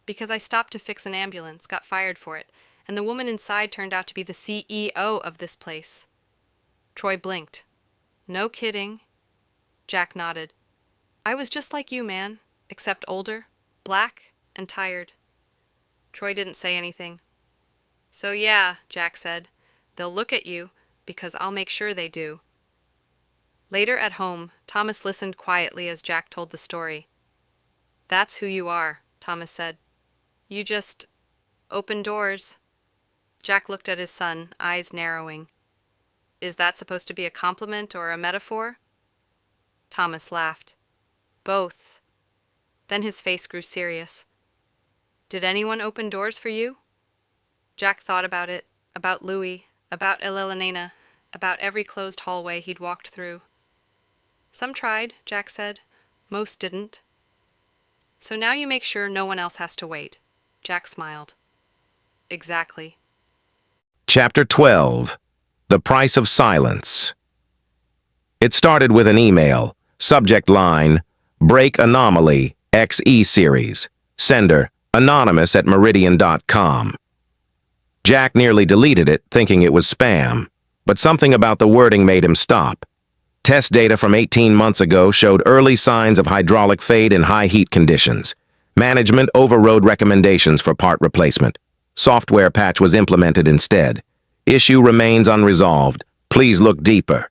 "Because I stopped to fix an ambulance, got fired for it, and the woman inside turned out to be the CEO of this place." Troy blinked. "No kidding." Jack nodded. "I was just like you, man, except older, black, and tired." Troy didn't say anything. "So yeah," Jack said, "they'll look at you, because I'll make sure they do." Later at home, Thomas listened quietly as Jack told the story. "That's who you are," Thomas said. "You just open doors." Jack looked at his son, eyes narrowing. "Is that supposed to be a compliment or a metaphor?" Thomas laughed. "Both." Then his face grew serious. "Did anyone open doors for you?" Jack thought about it, about Louis, about Elena, about every closed hallway he'd walked through. "Some tried," Jack said. "Most didn't." "So now you make sure no one else has to wait." Jack smiled. "Exactly." Chapter 12. The Price of Silence. It started with an email. Subject line, Break Anomaly, XE Series. Sender, anonymous at meridian.com. Jack nearly deleted it, thinking it was spam, but something about the wording made him stop. Test data from 18 months ago showed early signs of hydraulic fade in high heat conditions. Management overrode recommendations for part replacement. Software patch was implemented instead. Issue remains unresolved. Please look deeper.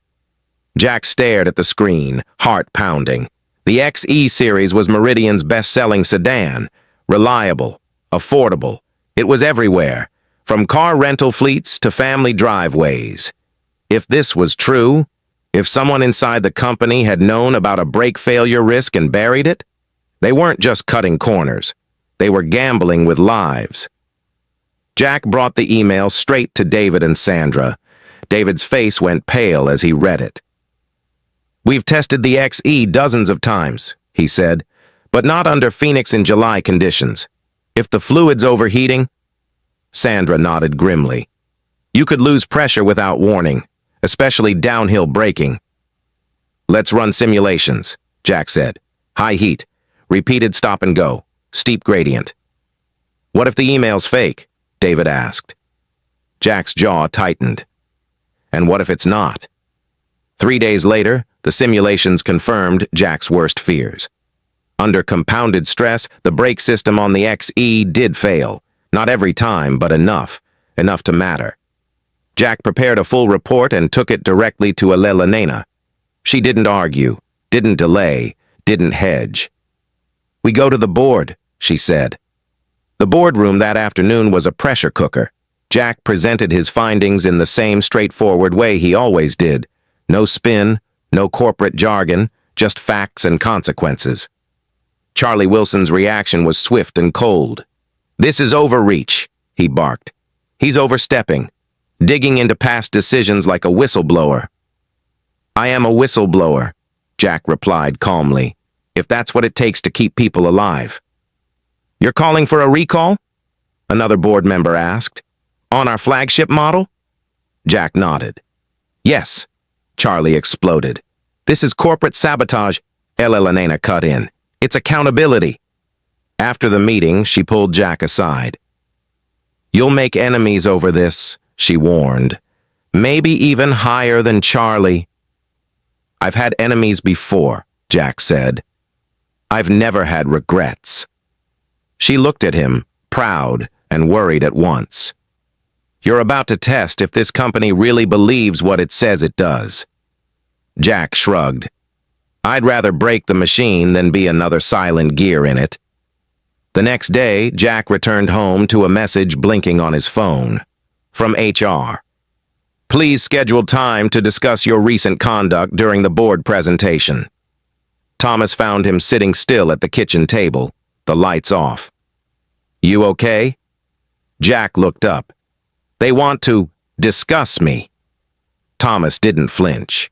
Jack stared at the screen, heart pounding. The XE series was Meridian's best-selling sedan. Reliable, affordable. It was everywhere, from car rental fleets to family driveways. If this was true, if someone inside the company had known about a brake failure risk and buried it, they weren't just cutting corners. They were gambling with lives. Jack brought the email straight to David and Sandra. David's face went pale as he read it. "We've tested the XE dozens of times," he said, "but not under Phoenix in July conditions. If the fluid's overheating..." Sandra nodded grimly. "You could lose pressure without warning, especially downhill braking." "Let's run simulations," Jack said. "High heat, repeated stop and go, steep gradient." "What if the email's fake?" David asked. Jack's jaw tightened. "And what if it's not?" 3 days later, the simulations confirmed Jack's worst fears. Under compounded stress, the brake system on the XE did fail. Not every time, but enough to matter. Jack prepared a full report and took it directly to Elena. She didn't argue, didn't delay, didn't hedge. "We go to the board," she said. The boardroom that afternoon was a pressure cooker. Jack presented his findings in the same straightforward way he always did. No spin, no corporate jargon, just facts and consequences. Charlie Wilson's reaction was swift and cold. "This is overreach," he barked. "He's overstepping, digging into past decisions like a whistleblower." "I am a whistleblower," Jack replied calmly, "if that's what it takes to keep people alive." "You're calling for a recall?" another board member asked. "On our flagship model?" Jack nodded. "Yes," Charlie exploded. "This is corporate sabotage," Elena cut in. "It's accountability." After the meeting, she pulled Jack aside. "You'll make enemies over this," she warned. "Maybe even higher than Charlie." "I've had enemies before," Jack said. "I've never had regrets." She looked at him, proud and worried at once. "You're about to test if this company really believes what it says it does." Jack shrugged. "I'd rather break the machine than be another silent gear in it." The next day, Jack returned home to a message blinking on his phone. From HR. Please schedule time to discuss your recent conduct during the board presentation. Thomas found him sitting still at the kitchen table, the lights off. You okay? Jack looked up. They want to discuss me. Thomas didn't flinch.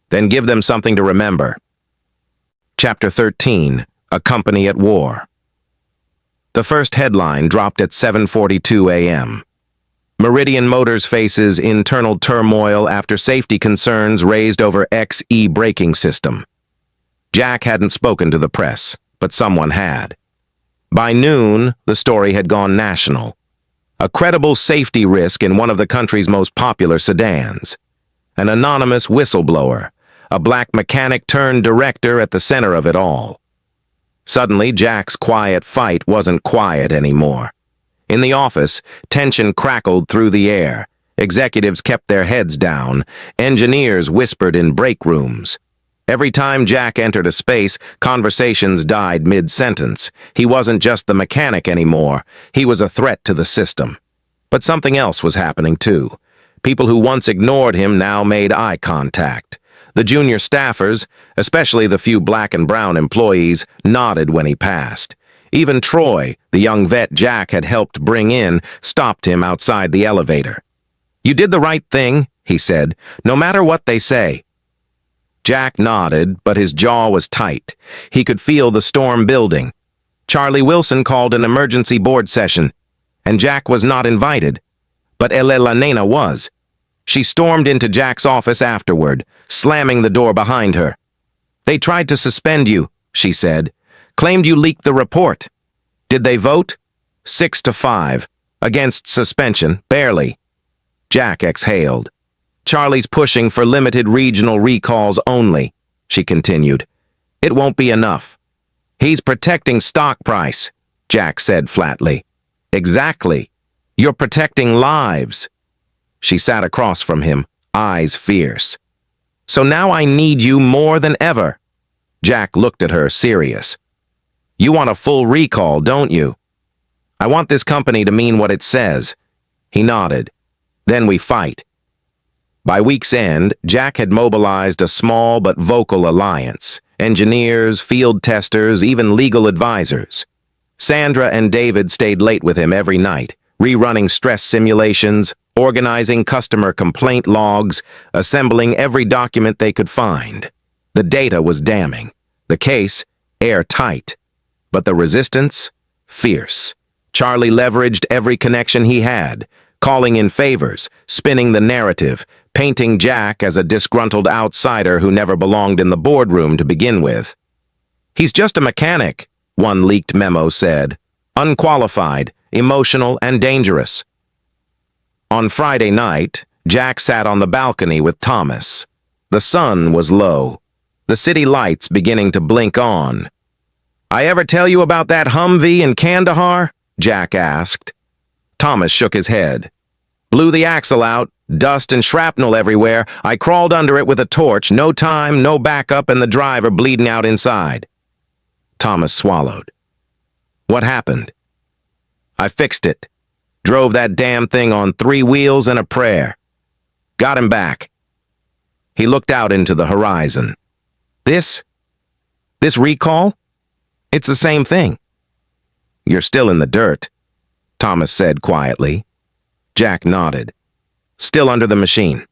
Then give them something to remember. Chapter 13. A Company at War. The first headline dropped at 7:42 a.m. Meridian Motors faces internal turmoil after safety concerns raised over XE braking system. Jack hadn't spoken to the press, but someone had. By noon, the story had gone national. A credible safety risk in one of the country's most popular sedans. An anonymous whistleblower, a black mechanic turned director at the center of it all. Suddenly, Jack's quiet fight wasn't quiet anymore. In the office, tension crackled through the air. Executives kept their heads down. Engineers whispered in break rooms. Every time Jack entered a space, conversations died mid-sentence. He wasn't just the mechanic anymore. He was a threat to the system. But something else was happening too. People who once ignored him now made eye contact. The junior staffers, especially the few black and brown employees, nodded when he passed. Even Troy, the young vet Jack had helped bring in, stopped him outside the elevator. You did the right thing, he said, no matter what they say. Jack nodded, but his jaw was tight. He could feel the storm building. Charlie Wilson called an emergency board session, and Jack was not invited. But Elena was. She stormed into Jack's office afterward, slamming the door behind her. They tried to suspend you, she said. Claimed you leaked the report. Did they vote? 6-5. Against suspension, barely. Jack exhaled. Charlie's pushing for limited regional recalls only, she continued. It won't be enough. He's protecting stock price, Jack said flatly. Exactly. You're protecting lives. She sat across from him, eyes fierce. So now I need you more than ever. Jack looked at her, serious. You want a full recall, don't you? I want this company to mean what it says. He nodded. Then we fight. By week's end, Jack had mobilized a small but vocal alliance. Engineers, field testers, even legal advisors. Sandra and David stayed late with him every night, rerunning stress simulations, organizing customer complaint logs, assembling every document they could find. The data was damning. The case, airtight. But the resistance, fierce. Charlie leveraged every connection he had, calling in favors, spinning the narrative, painting Jack as a disgruntled outsider who never belonged in the boardroom to begin with. He's just a mechanic, one leaked memo said. Unqualified, emotional, and dangerous. On Friday night, Jack sat on the balcony with Thomas. The sun was low, the city lights beginning to blink on. I ever tell you about that Humvee in Kandahar? Jack asked. Thomas shook his head. Blew the axle out, dust and shrapnel everywhere. I crawled under it with a torch, no time, no backup, and the driver bleeding out inside. Thomas swallowed. What happened? I fixed it. Drove that damn thing on 3 wheels and a prayer. Got him back. He looked out into the horizon. This recall? It's the same thing. You're still in the dirt, Thomas said quietly. Jack nodded. Still under the machine.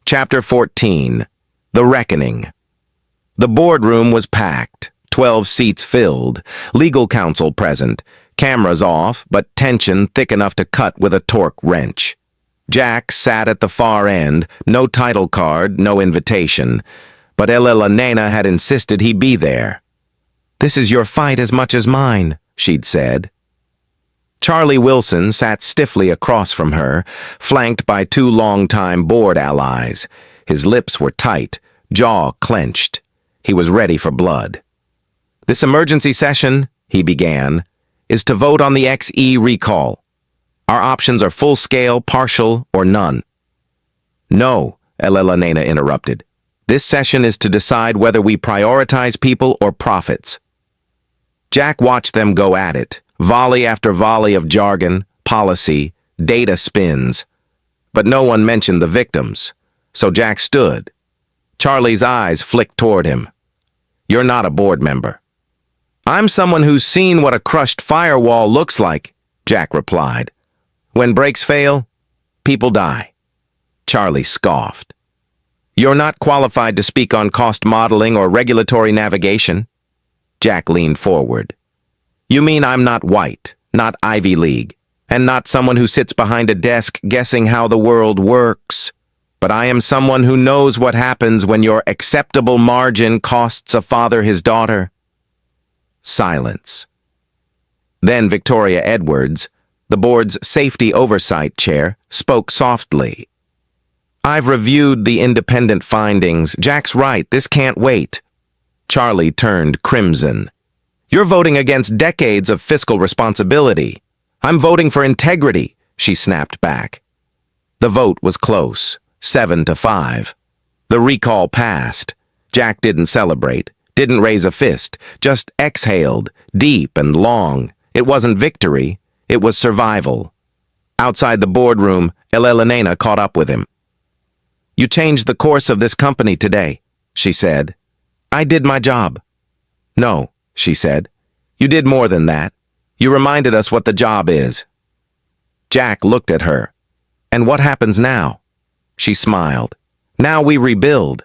Chapter 14. The Reckoning. The boardroom was packed, 12 seats filled, legal counsel present, cameras off, but tension thick enough to cut with a torque wrench. Jack sat at the far end, no title card, no invitation, but Elena had insisted he be there. This is your fight as much as mine, she'd said. Charlie Wilson sat stiffly across from her, flanked by 2 longtime board allies. His lips were tight, jaw clenched. He was ready for blood. This emergency session, he began, is to vote on the XE recall. Our options are full-scale, partial, or none. No, Elena interrupted. This session is to decide whether we prioritize people or profits. Jack watched them go at it, Volley after volley of jargon, policy, data spins. But no one mentioned the victims, so Jack stood. Charlie's eyes flicked toward him. "You're not a board member." "I'm someone who's seen what a crushed firewall looks like," Jack replied. "When brakes fail, people die." Charlie scoffed. "You're not qualified to speak on cost modeling or regulatory navigation." Jack leaned forward. "You mean I'm not white, not Ivy League, and not someone who sits behind a desk guessing how the world works. But I am someone who knows what happens when your acceptable margin costs a father his daughter." Silence. Then Victoria Edwards, the board's safety oversight chair, spoke softly. "I've reviewed the independent findings. Jack's right, this can't wait." Charlie turned crimson. "You're voting against decades of fiscal responsibility." "I'm voting for integrity," she snapped back. The vote was close, 7-5. The recall passed. Jack didn't celebrate, didn't raise a fist, just exhaled, deep and long. It wasn't victory, it was survival. Outside the boardroom, Elena caught up with him. "You changed the course of this company today," she said. "I did my job." "No," she said. "You did more than that. You reminded us what the job is." Jack looked at her. "And what happens now?" She smiled. "Now we rebuild."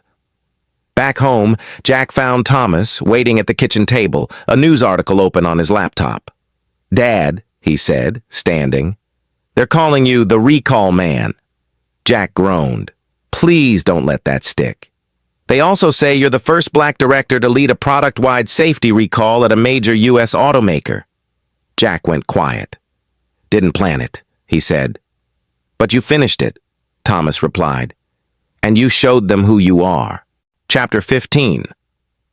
Back home, Jack found Thomas waiting at the kitchen table, a news article open on his laptop. "Dad," he said, standing, "they're calling you the recall man." Jack groaned. "Please don't let that stick. They also say you're the first black director to lead a product-wide safety recall at a major U.S. automaker." Jack went quiet. "Didn't plan it," he said. "But you finished it," Thomas replied. "And you showed them who you are." Chapter 15.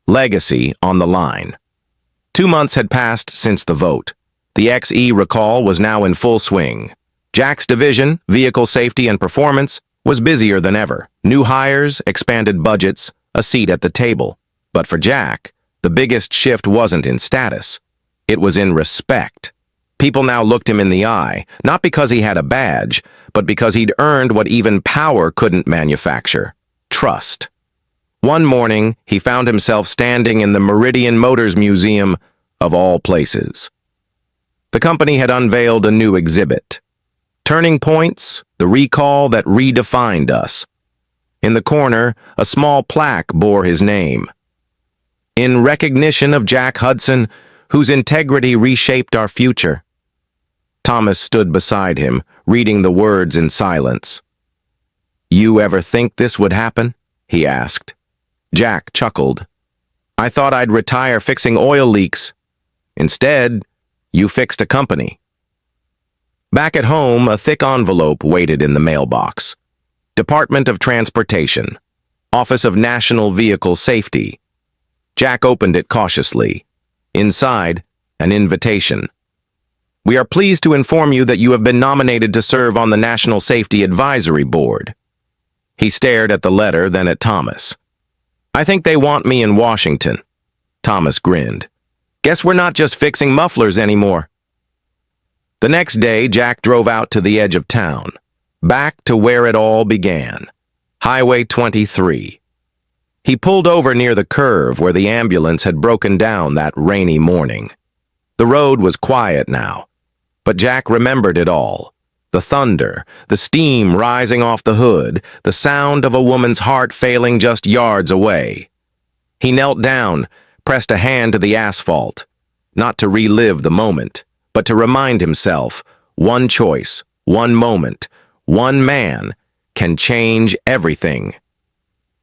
Legacy on the line. 2 months had passed since the vote. The XE recall was now in full swing. Jack's division, vehicle safety and performance, was busier than ever. New hires, expanded budgets, a seat at the table. But for Jack, the biggest shift wasn't in status. It was in respect. People now looked him in the eye, not because he had a badge, but because he'd earned what even power couldn't manufacture: trust. One morning, he found himself standing in the Meridian Motors Museum, of all places. The company had unveiled a new exhibit. Turning Points, the recall that redefined us. In the corner, a small plaque bore his name. "In recognition of Jack Hudson, whose integrity reshaped our future." Thomas stood beside him, reading the words in silence. "You ever think this would happen?" he asked. Jack chuckled. "I thought I'd retire fixing oil leaks. Instead, you fixed a company." Back at home, a thick envelope waited in the mailbox. Department of Transportation, Office of National Vehicle Safety. Jack opened it cautiously. Inside, an invitation. "We are pleased to inform you that you have been nominated to serve on the National Safety Advisory Board." He stared at the letter, then at Thomas. "I think they want me in Washington." Thomas grinned. "Guess we're not just fixing mufflers anymore." The next day, Jack drove out to the edge of town, back to where it all began, Highway 23. He pulled over near the curve where the ambulance had broken down that rainy morning. The road was quiet now, but Jack remembered it all. The thunder, the steam rising off the hood, the sound of a woman's heart failing just yards away. He knelt down, pressed a hand to the asphalt, not to relive the moment, but to remind himself, one choice, one moment, one man can change everything.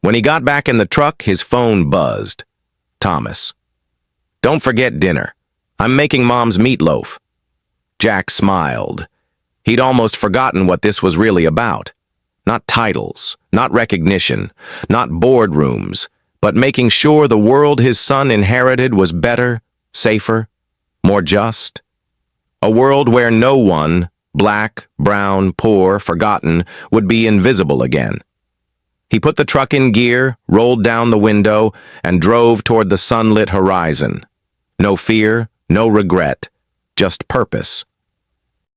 When he got back in the truck, his phone buzzed. Thomas. "Don't forget dinner. I'm making Mom's meatloaf." Jack smiled. He'd almost forgotten what this was really about. Not titles, not recognition, not boardrooms, but making sure the world his son inherited was better, safer, more just. A world where no one, black, brown, poor, forgotten, would be invisible again. He put the truck in gear, rolled down the window, and drove toward the sunlit horizon. No fear, no regret, just purpose.